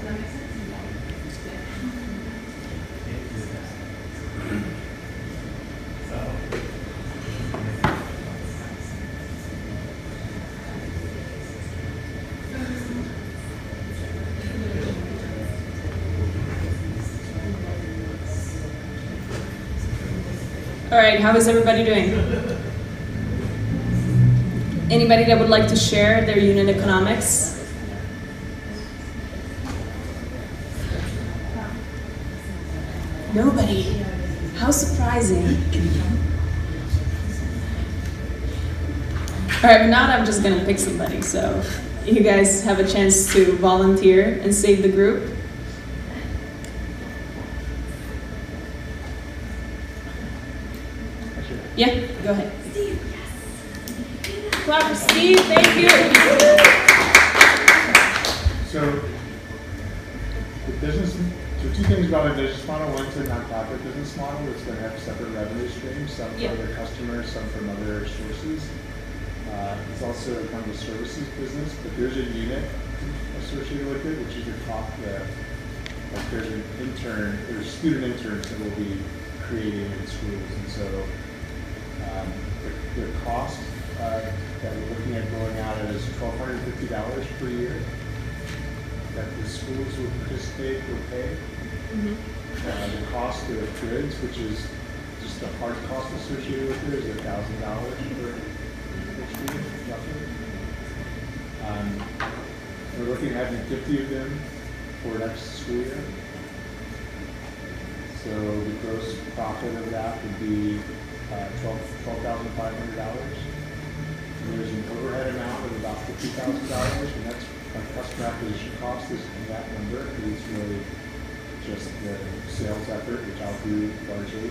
that make sense? All right, how is everybody doing? Anybody that would like to share their unit economics? Nobody. How surprising. All right, but now I'm just gonna pick somebody, so you guys have a chance to volunteer and save the group. Yeah, go ahead. Steve, yes. Clap for Steve, thank you. So, the business, so two things about a business model. One's a nonprofit business model that's going to have separate revenue streams, some from other customers, some from other sources. It's also kind of a services business, but there's a unit associated with it, which is the cost that, like there's an intern, there's student interns that will be creating in schools, and so the cost that we're looking at going out is $1,250 per year that the schools will participate, will pay. The cost of goods, which is just the hard cost associated with it, is $1,000 per student, roughly. We're looking at having 50 of them for next school year. So the gross profit of that would be $12,500. And there's an overhead amount of about $50,000, and that's our customer acquisition cost is in that number. It's really just the sales effort, which I'll do largely.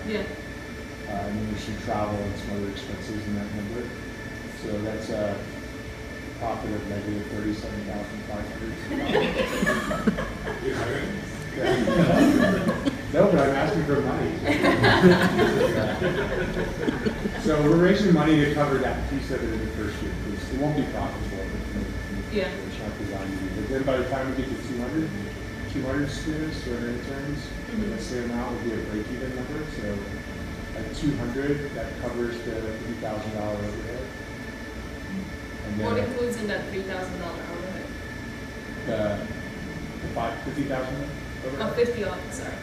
And then there's some travel and some other expenses in that number. So that's a profit of negative $37,500. No, but I'm asking for money. So we're raising money to cover that piece of it in the first year. It won't be profitable. It's not designed to be. But then by the time we get to 200 students, 200 interns, the same amount will be a break-even number. So at 200, that covers the $50,000 overhead. And then What includes in that $3,000 overhead? the $50,000 overhead? Oh, 50, sorry,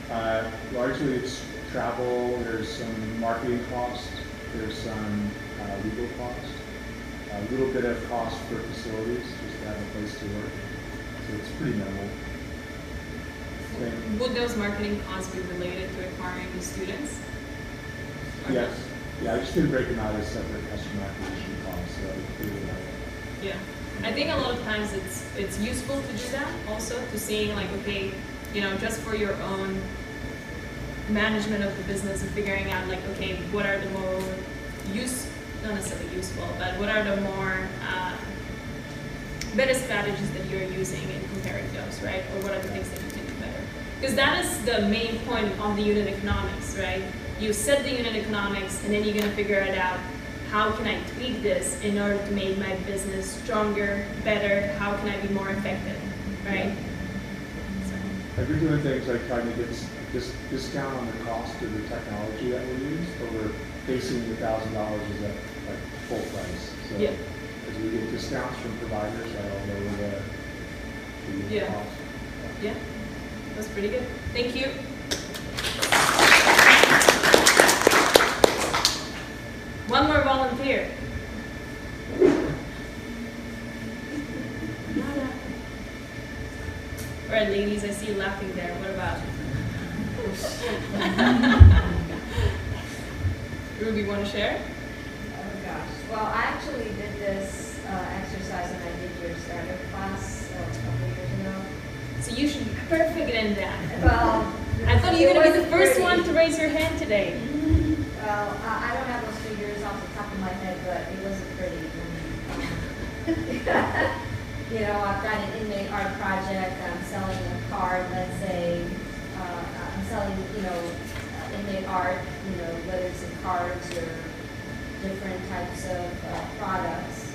50,000. Largely it's travel, there's some marketing costs, there's some legal costs, a little bit of cost for facilities, just to have a place to work. So it's pretty minimal. Would those marketing costs be related to acquiring new students? Yes. Yeah, I just didn't break them out as separate customer acquisition costs, so yeah. I think a lot of times it's useful to do that also, to seeing like, okay, you know, just for your own management of the business and figuring out like, okay, what are the more not necessarily useful, but what are the more better strategies that you're using and comparing those, right? Or what are the things that you can do better? Because that is the main point of the unit economics, right? You set the unit economics and then you're going to figure it out. How can I tweak this in order to make my business stronger, better? How can I be more effective, right? Like we're doing things like trying to get this discount on the cost of the technology that we use, but we're basing the $1,000 as at like full price. So Yeah. as we get discounts from providers, that'll lower the Yeah. cost. Yeah, that's pretty good. Thank you. One more volunteer. All right, ladies, I see you laughing there. What about Ruby, want to share? Oh gosh, well, I actually did this exercise when I did your startup class a couple years ago. So you should be perfect in that. Well, I thought you were going to be the it first wasn't one to raise your hand today. Well, I don't have those figures off the top of my head, but it wasn't pretty. You know, I've got an inmate art project, I'm selling a card, let's say, I'm selling, inmate art, whether it's in cards or different types of products.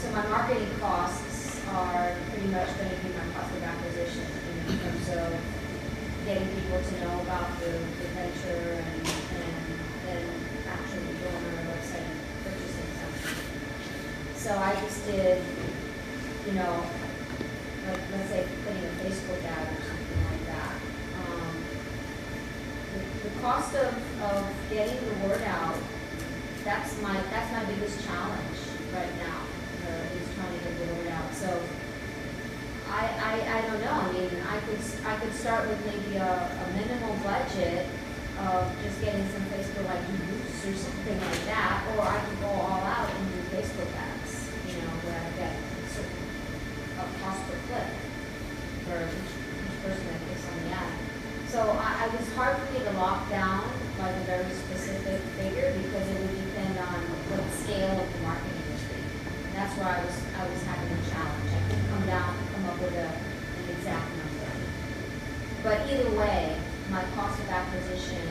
So my marketing costs are pretty much going to be my cost of acquisition in terms of getting people to know about the venture and then actually going on our website and purchasing something. So I just did, like let's say putting a Facebook ad or something like that. The cost of getting the word out, that's my biggest challenge right now, is trying to get the word out. So I don't know. I mean, I could start with maybe a minimal budget of just getting some Facebook like boosts or something like that, or I could go all out and do Facebook ads, where I get a certain cost per click for each person that clicks on the ad. So it was hard for me to lock down like a very specific figure because it would depend on what the scale of the marketing would be. And that's where I was having a challenge. I couldn't come up with an exact number. But either way, my cost of acquisition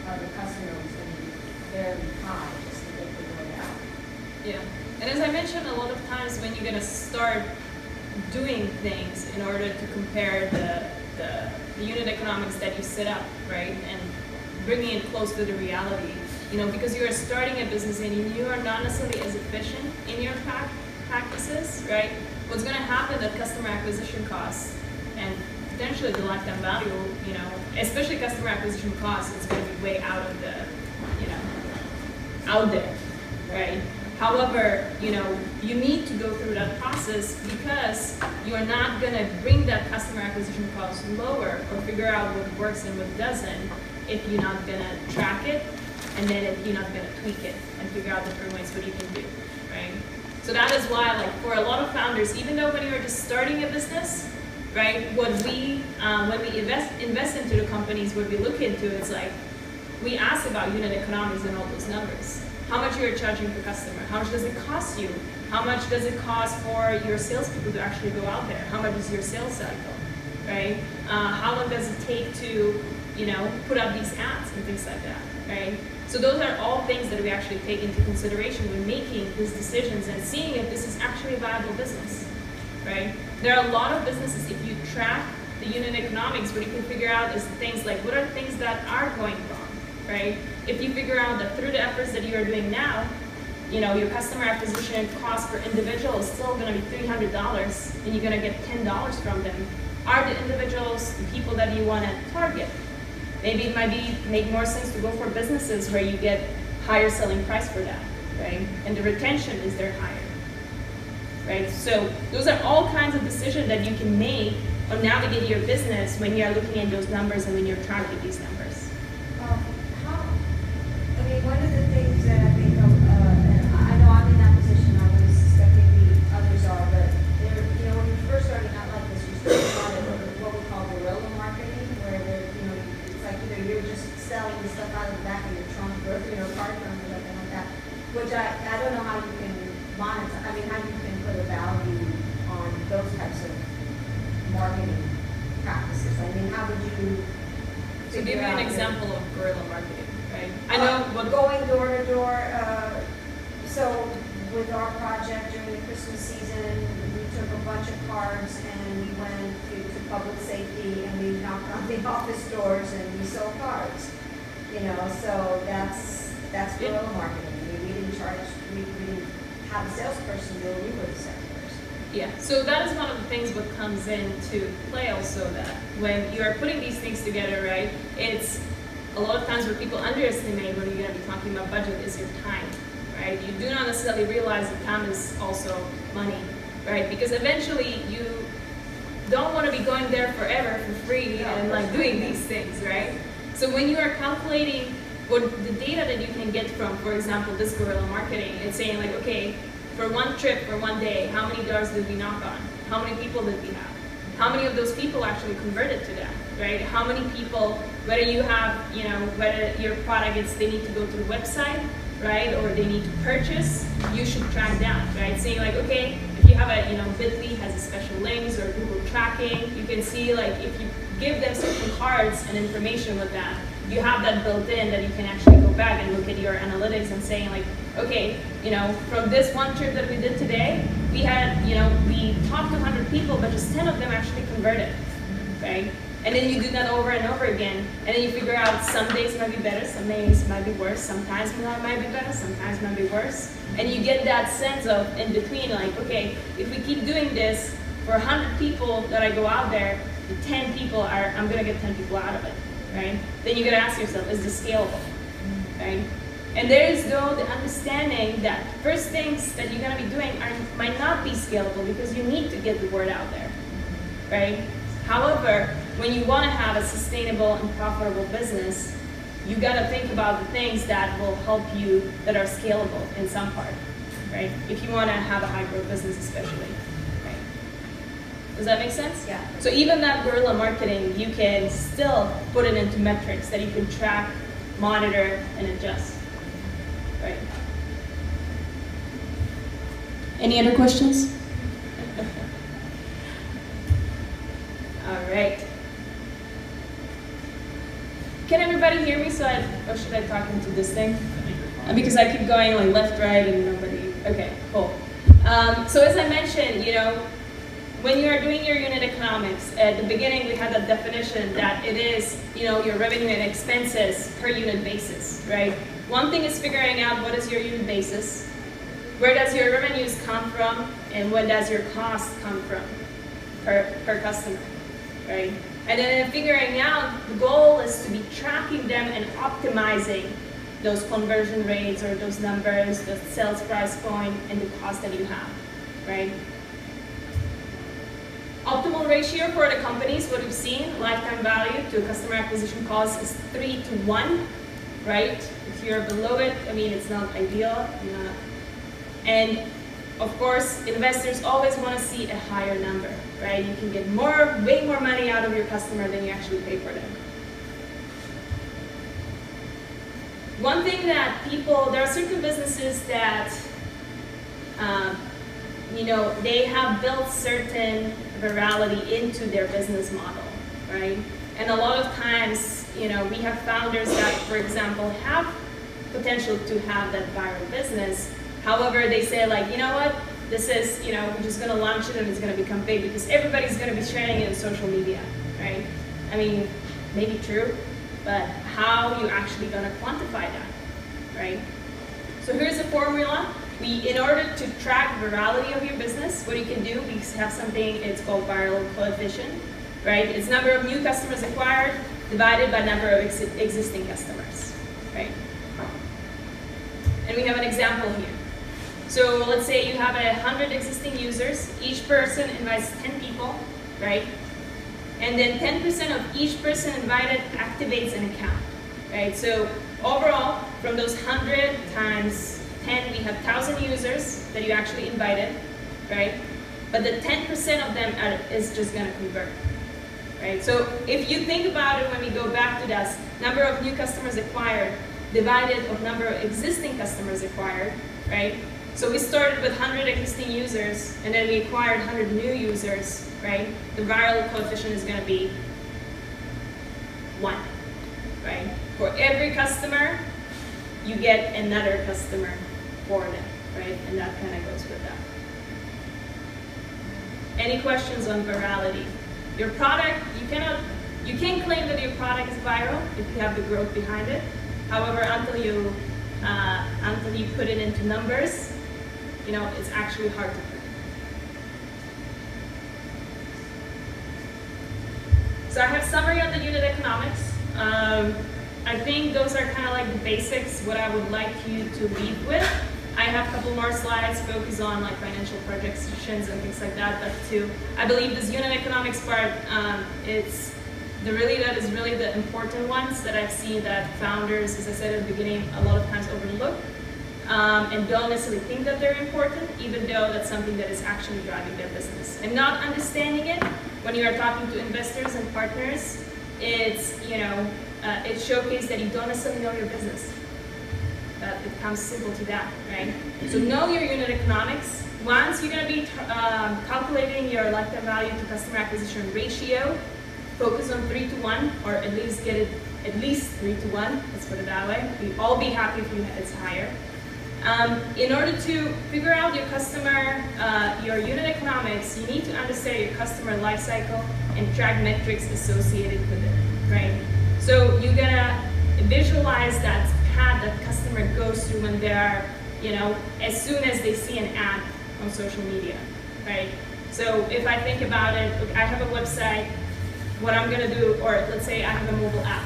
of the customer was going to be fairly high just to get the word out. Yeah, and as I mentioned, a lot of times when you're going to start doing things in order to compare the unit economics that you set up, right, and bringing it close to the reality, because you are starting a business and you are not necessarily as efficient in your practices, right, what's going to happen that customer acquisition costs and potentially the lifetime value, especially customer acquisition costs, is going to be way out of the, out there, right? However, you need to go through that process because you are not going to bring that customer acquisition cost lower or figure out what works and what doesn't if you're not going to track it, and then if you're not going to tweak it and figure out different ways what you can do, right? So that is why, like, for a lot of founders, even though when you're just starting a business, right, what we when we invest into the companies, what we look into is like, we ask about unit economics and all those numbers. How much you're charging per customer? How much does it cost you? How much does it cost for your salespeople to actually go out there? How much is your sales cycle, right? How long does it take to, put up these ads and things like that, right? So those are all things that we actually take into consideration when making these decisions and seeing if this is actually a viable business, right? There are a lot of businesses, if you track the unit economics, what you can figure out is things like, what are the things that are going wrong, right? If you figure out that through the efforts that you are doing now, your customer acquisition cost per individual is still going to be $300 and you're going to get $10 from them, are the individuals the people that you want to target? Maybe it make more sense to go for businesses where you get higher selling price for that, right? And the retention is there higher, right? So those are all kinds of decisions that you can make on navigating your business when you are looking at those numbers and when you're tracking these numbers. One of the things that I think of, and I know I'm in that position, I would suspect maybe others are, but when you're first starting out like this, you're starting out at what we call guerrilla marketing, where it's like either you're just selling the stuff out of the back of your trunk or car trunk or something like that, which I don't know how you can monitor, how you can put a value on those types of marketing practices? I mean, how would you So give me figure out an your- example of guerrilla marketing, right? I know what Going door to door, so with our project during the Christmas season, we took a bunch of cards and we went to public safety and we knocked on the office doors and we sold cards. You know, so that's guerrilla marketing. I mean, we didn't charge, we didn't have a salesperson do it, we were the salesperson. Yeah, so that is one of the things what comes into play also, that when you are putting these things together, right, it's a lot of times what people underestimate when you're going to be talking about budget is your time, right? You do not necessarily realize that time is also money, right? Because eventually you don't want to be going there forever for free and like doing these things, right? So when you are calculating what the data that you can get from, for example, this guerrilla marketing, it's saying like, okay, for one trip, for one day, how many doors did we knock on? How many people did we have? How many of those people actually converted to that, right? How many people, whether you have, you know, whether your product is, they need to go to the website, right? Or they need to purchase, you should track down, right? Saying like, okay, if you have a, you know, Bitly has a special links or Google tracking, you can see like if you give them certain cards and information with that, you have that built in that you can actually go back and look at your analytics and saying like, okay, you know, from this one trip that we did today, we had, you know, we talked to 100 people, but just 10 of them actually converted, right? And then you do that over and over again, and then you figure out some days might be better, some days might be worse, sometimes it might be better, sometimes it might be worse. And you get that sense of in between, like, okay, if we keep doing this, for 100 people that I go out there, the 10 people are, I'm gonna get 10 people out of it, right? Then you gotta ask yourself, is this scalable, right? And there is though the understanding that first things that you're gonna be doing might not be scalable because you need to get the word out there, right? However, when you wanna have a sustainable and profitable business, you gotta think about the things that will help you, that are scalable in some part, right? If you wanna have a high growth business especially, right? Does that make sense? Yeah. So even that guerrilla marketing, you can still put it into metrics that you can track, monitor, and adjust. Right. Any other questions? All right. Can everybody hear me? Or should I talk into this thing? Because I keep going like left, right, and nobody. Okay, cool. So as I mentioned, you know, when you are doing your unit economics, at the beginning we had that definition that it is, you know, your revenue and expenses per unit basis, right? One thing is figuring out what is your unit basis, where does your revenues come from, and what does your cost come from per customer, right? And then figuring out, the goal is to be tracking them and optimizing those conversion rates or those numbers, the sales price point, and the cost that you have, right? Optimal ratio for the companies, what we've seen, lifetime value to customer acquisition cost is 3 to 1, right? If you're below it, I mean, it's not ideal. And of course, investors always want to see a higher number, right? You can get way more money out of your customer than you actually pay for them. One thing that there are certain businesses that, you know, they have built certain virality into their business model, right? And a lot of times, you know, we have founders that, for example, have potential to have that viral business. However, they say like, you know what, this is, you know, we're just gonna launch it and it's gonna become big because everybody's gonna be sharing it on social media, right? I mean, maybe true, but how are you actually gonna quantify that, right? So here's a formula. In order to track virality of your business, what you can do, we have something, it's called viral coefficient, right? It's number of new customers acquired divided by number of existing customers, right? And we have an example here. So let's say you have 100 existing users, each person invites 10 people, right? And then 10% of each person invited activates an account, right? So overall, from those 100 times 10, we have 1,000 users that you actually invited, right? But the 10% of them is just gonna convert, right? So if you think about it, when we go back to that, number of new customers acquired divided of number of existing customers acquired, right? So we started with 100 existing users, and then we acquired 100 new users, right? The viral coefficient is going to be 1, right? For every customer, you get another customer for them, right? And that kind of goes with that. Any questions on virality? Your product, you can't claim that your product is viral if you have the growth behind it. However, until you put it into numbers, it's actually hard to prove. So I have summary on the unit economics. I think those are kind of like the basics, what I would like you to leave with. I have a couple more slides focused on like financial projections and things like that, but I believe this unit economics part, that is really the important ones that I've seen that founders, as I said at the beginning, a lot of times overlook and don't necessarily think that they're important, even though that's something that is actually driving their business. And not understanding it when you are talking to investors and partners, it showcases that you don't necessarily know your business. It comes simple to that, right? So know your unit economics. Once you're going to be calculating your lifetime value to customer acquisition ratio, focus on 3 to 1, or at least get it at least 3 to 1. Let's put it that way. We'd all be happy if it's higher. In order to figure out your customer, your unit economics, you need to understand your customer life cycle and track metrics associated with it, right? So you're gonna visualize that path that customer goes through when they are, as soon as they see an ad on social media, right? So if I think about it, look, I have a website, what I'm gonna do, or let's say I have a mobile app,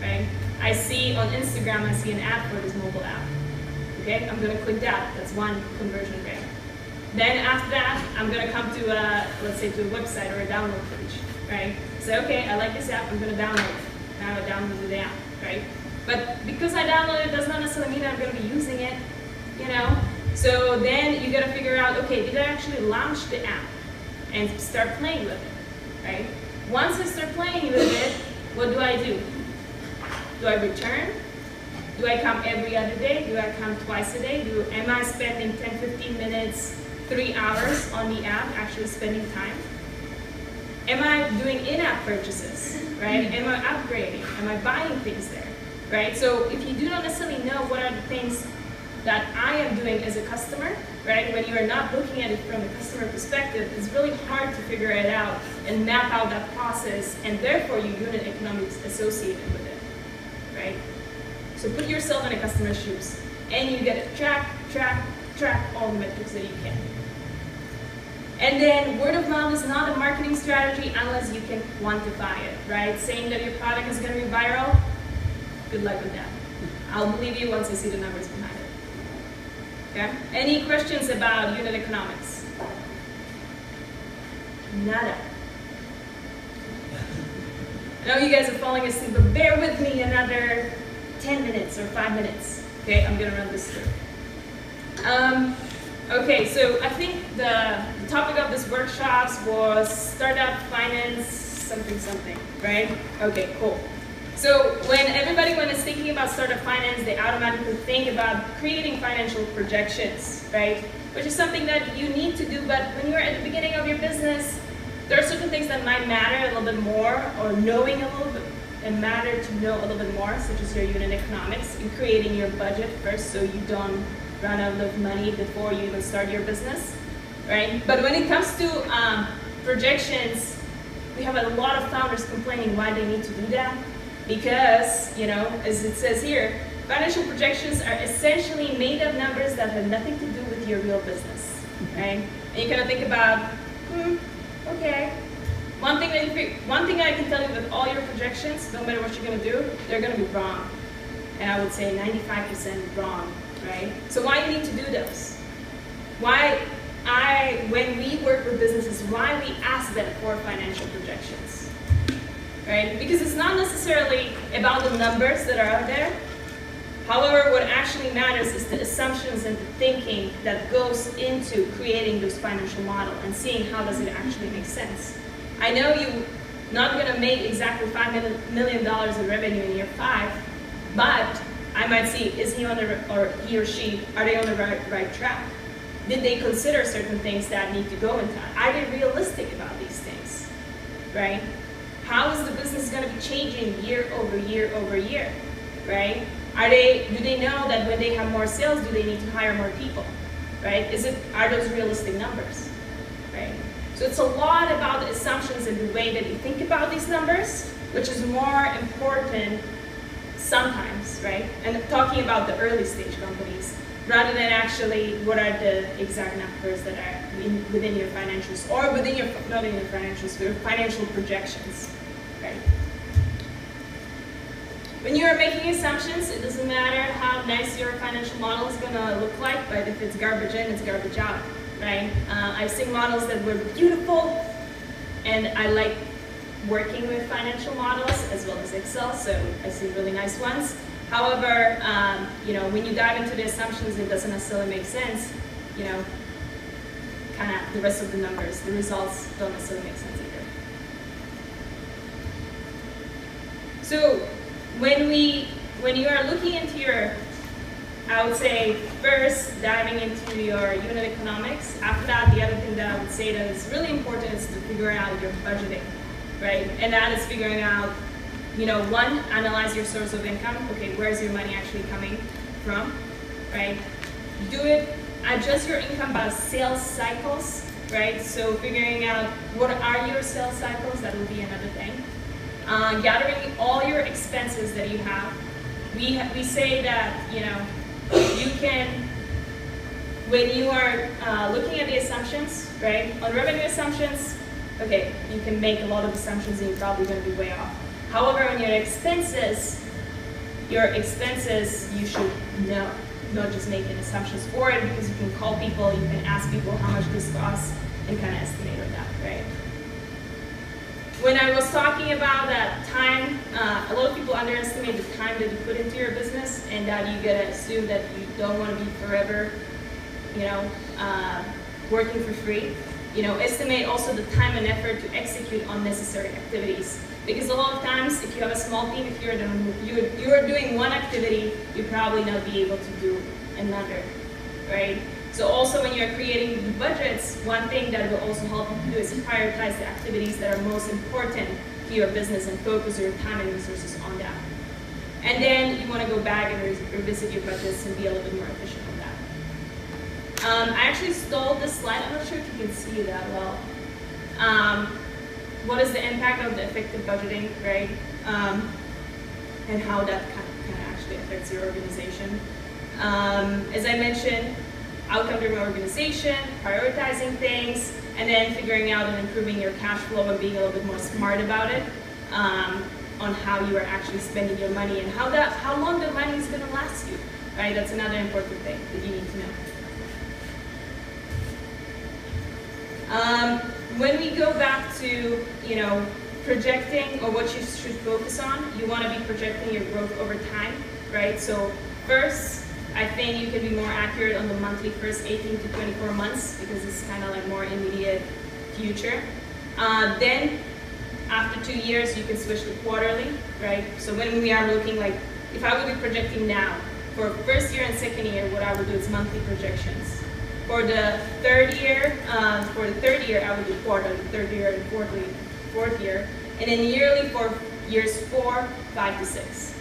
right? I see on Instagram, I see an ad for this mobile app. Okay, I'm gonna click that, that's one conversion rate. Then after that, I'm gonna come to let's say to a website or a download page, right? Say, okay, I like this app, I'm gonna download it. Now I downloaded the app, right? But because I downloaded it does not necessarily mean I'm gonna be using it, So then you gotta figure out, okay, did I actually launch the app and start playing with it, right? Once I start playing with it, what do I do? Do I return? Do I come every other day? Do I come twice a day? Am I spending 10, 15 minutes, 3 hours on the app, actually spending time? Am I doing in-app purchases, right? Am I upgrading? Am I buying things there, right? So if you do not necessarily know what are the things that I am doing as a customer, right? When you are not looking at it from the customer perspective, it's really hard to figure it out and map out that process, and therefore your unit economics associated with it, right? So put yourself in a customer's shoes, and you get to track all the metrics that you can. And then word of mouth is not a marketing strategy unless you can quantify it, right? Saying that your product is going to be viral, good luck with that. I'll believe you once I see the numbers behind it. Okay? Any questions about unit economics? Nada. I know you guys are falling asleep, but bear with me another 10 minutes or 5 minutes. Okay, I'm gonna run this through. Okay, so I think the topic of this workshops was startup finance something, right? Okay, cool. So when is thinking about startup finance, they automatically think about creating financial projections, right? Which is something that you need to do, but when you're at the beginning of your business, there are certain things that might matter a little bit more, or knowing a little bit, and matter to know a little bit more, such as your unit economics, and creating your budget first so you don't run out of money before you even start your business, right? But when it comes to projections, we have a lot of founders complaining why they need to do that, because, as it says here, financial projections are essentially made up numbers that have nothing to do with your real business, right? And you kind of think about, okay. One thing I can tell you with all your projections, no matter what you're going to do, they're going to be wrong. And I would say 95% wrong, right? So why do you need to do those? When we work with businesses, why we ask them for financial projections, right? Because it's not necessarily about the numbers that are out there. However, what actually matters is the assumptions and the thinking that goes into creating this financial model and seeing how does it actually make sense. I know you're not going to make exactly $5 million in revenue in year 5, but I might see, is he on the, or he or she, are they on the right track? did they consider certain things that need to go into that? Are they realistic about these things, right? How is the business going to be changing year over year over year, right? Do they know that when they have more sales, do they need to hire more people, right? Are those realistic numbers, right? So it's a lot about the assumptions and the way that you think about these numbers, which is more important sometimes, right? And talking about the early stage companies, rather than actually what are the exact numbers that are within your financials, or within your, not in your financials, but your financial projections, right? When you are making assumptions, it doesn't matter how nice your financial model is gonna look like, but if it's garbage in, it's garbage out, right? I've seen models that were beautiful, and I like working with financial models as well as Excel, so I see really nice ones. However, when you dive into the assumptions, it doesn't necessarily make sense. Kind of the rest of the numbers, the results don't necessarily make sense either. So when you are looking into your, I would say, first diving into your unit economics. After that, the other thing that I would say that is really important is to figure out your budgeting, right? And that is figuring out, one, analyze your source of income. Okay, where's your money actually coming from, right? Adjust your income by sales cycles, right? So figuring out what are your sales cycles, that will be another thing. Gathering all your expenses that you have. We say that, you can, when you are looking at the assumptions, right? On revenue assumptions, okay, you can make a lot of assumptions and you're probably going to be way off. However, on your expenses, you should know, not just making assumptions for it, because you can call people, you can ask people how much this costs, and kind of estimate on that, right? When I was talking about that time, a lot of people underestimate the time that you put into your business, and that you gotta assume that you don't want to be forever, working for free. Estimate also the time and effort to execute unnecessary activities. Because a lot of times, if you have a small team, if you are doing one activity, you probably not be able to do another, right? So also when you're creating the budgets, one thing that will also help you do is prioritize the activities that are most important to your business and focus your time and resources on that. And then you want to go back and revisit your budgets and be a little bit more efficient on that. I actually stole this slide. I'm not sure if you can see that well. What is the impact of the effective budgeting, right? And how that kind of actually affects your organization. As I mentioned, outcome-driven organization, prioritizing things, and then figuring out and improving your cash flow and being a little bit more smart about it, on how you are actually spending your money and how long the money is going to last you, right? That's another important thing that you need to know. When we go back to, projecting or what you should focus on, you want to be projecting your growth over time, right? So first, I think you can be more accurate on the monthly first 18 to 24 months because it's kind of like more immediate future. Then after 2 years, you can switch to quarterly, right? So when we are looking like, if I would be projecting now, for first year and second year, what I would do is monthly projections. For the third year, I would do quarterly, third year and fourth year. And then yearly for years 4, 5 to 6,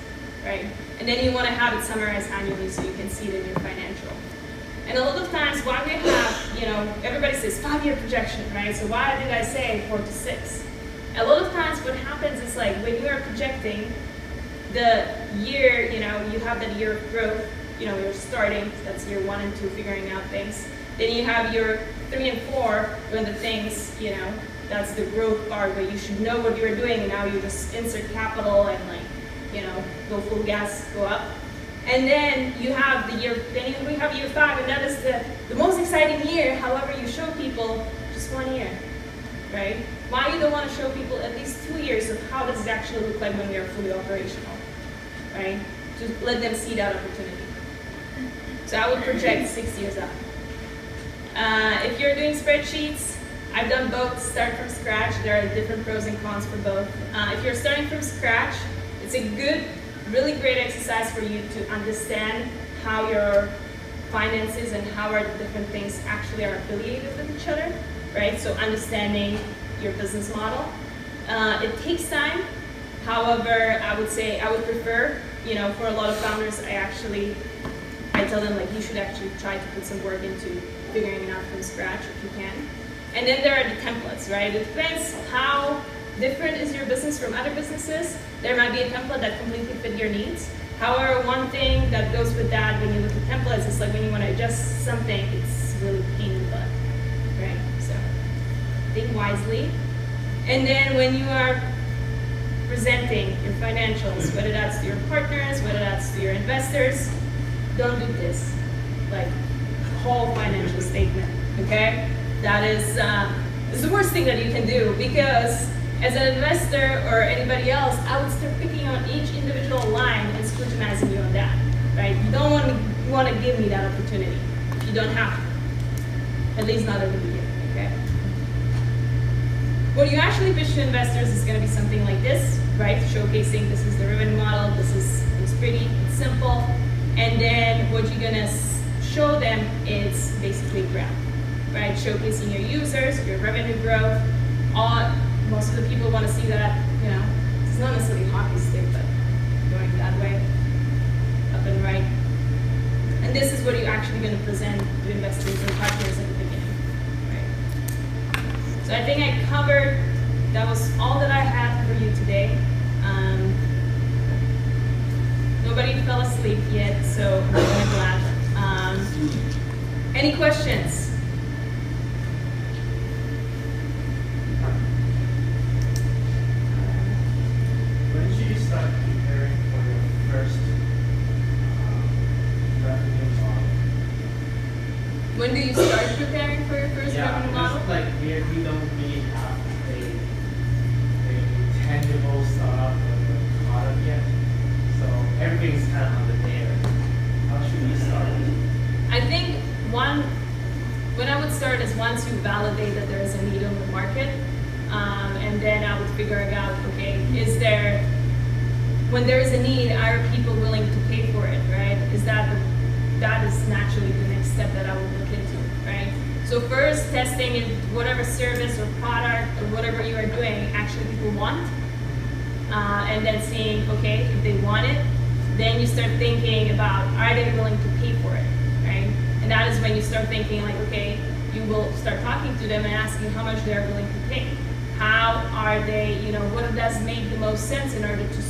right? And then you want to have it summarized annually so you can see it in your financial. And a lot of times why we have, everybody says 5-year projection, right? So why did I say 4 to 6? A lot of times what happens is like when you are projecting the year, you have that year of growth, you're starting, that's year 1 and 2, figuring out things. Then you have your 3 and 4, when the things, that's the growth part where you should know what you're doing, and now you just insert capital and go full gas, go up. And then you have we have year 5, and that is the most exciting year. However, you show people just 1 year, right? Why you don't want to show people at least 2 years of how does it actually look like when we are fully operational, right? To let them see that opportunity. So I would project 6 years out. If you're doing spreadsheets, I've done both, start from scratch. There are different pros and cons for both. If you're starting from scratch, it's a really great exercise for you to understand how your finances and how are the different things actually are affiliated with each other, right? So understanding your business model. It takes time. However, I would say I would prefer, you know, for a lot of founders, I tell them like you should actually try to put some work into figuring it out from scratch if you can. And then there are the templates, right? It depends how different is your business from other businesses. There might be a template that completely fit your needs. However, one thing that goes with that when you look at templates is like when you want to adjust something, it's really pain in the butt, right? So think wisely. And then when you are presenting your financials, whether that's to your partners, whether that's to your investors, don't do this, like whole financial statement, okay? That is the worst thing that you can do, because as an investor or anybody else, I would start picking on each individual line and scrutinizing you on that, right? You don't want to give me that opportunity. You don't have to, at least not at the beginning, okay? What you actually pitch to investors is going to be something like this, right? Showcasing this is the revenue model, it's pretty, it's simple, and then what you're going to show them is basically graph, right? Showcasing your users, your revenue growth. Most of the people want to see that, you know, it's not necessarily hockey stick, but going that way, up and right. And this is what you're actually going to present to investors and partners at the beginning, right? So I think I covered, that was all that I had for you today. Nobody fell asleep yet, so I'm really glad. Any questions? When did you start preparing for your first revenue model? When do you start preparing for your first revenue model? Because like we don't really have a tangible startup or a product yet. So everything's kind of on the air. How should we start? I think when I would start is once you validate that there is a need on the market, and then I would figure out, okay, when there is a need, are people willing to pay for it, right? That is naturally the next step that I would look into, right? So first, testing if whatever service or product or whatever you are doing, actually people want, and then seeing, okay, if they want it, then you start thinking about, are they willing to pay for it, right? And that is when you start thinking like, okay, you will start talking to them and asking how much they're willing to pay. How are they, you know, what does make the most sense in order to,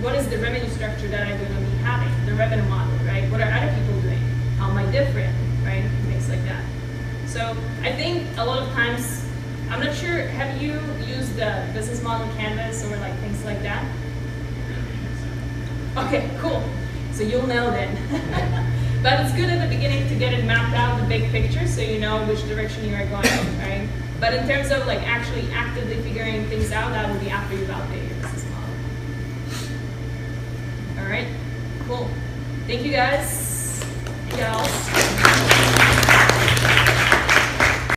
what is the revenue structure that I'm going to be having, the revenue model, right? What are other people doing? How am I different, right? Things like that. So I think a lot of times, I'm not sure, have you used the business model canvas or like things like that? Okay, cool. So you'll know then. But it's good at the beginning to get it mapped out, the big picture, so you know which direction you are going, right? But in terms of like actually actively figuring things out, that will be after you validate your business model. All right, cool. Thank you guys. Gals.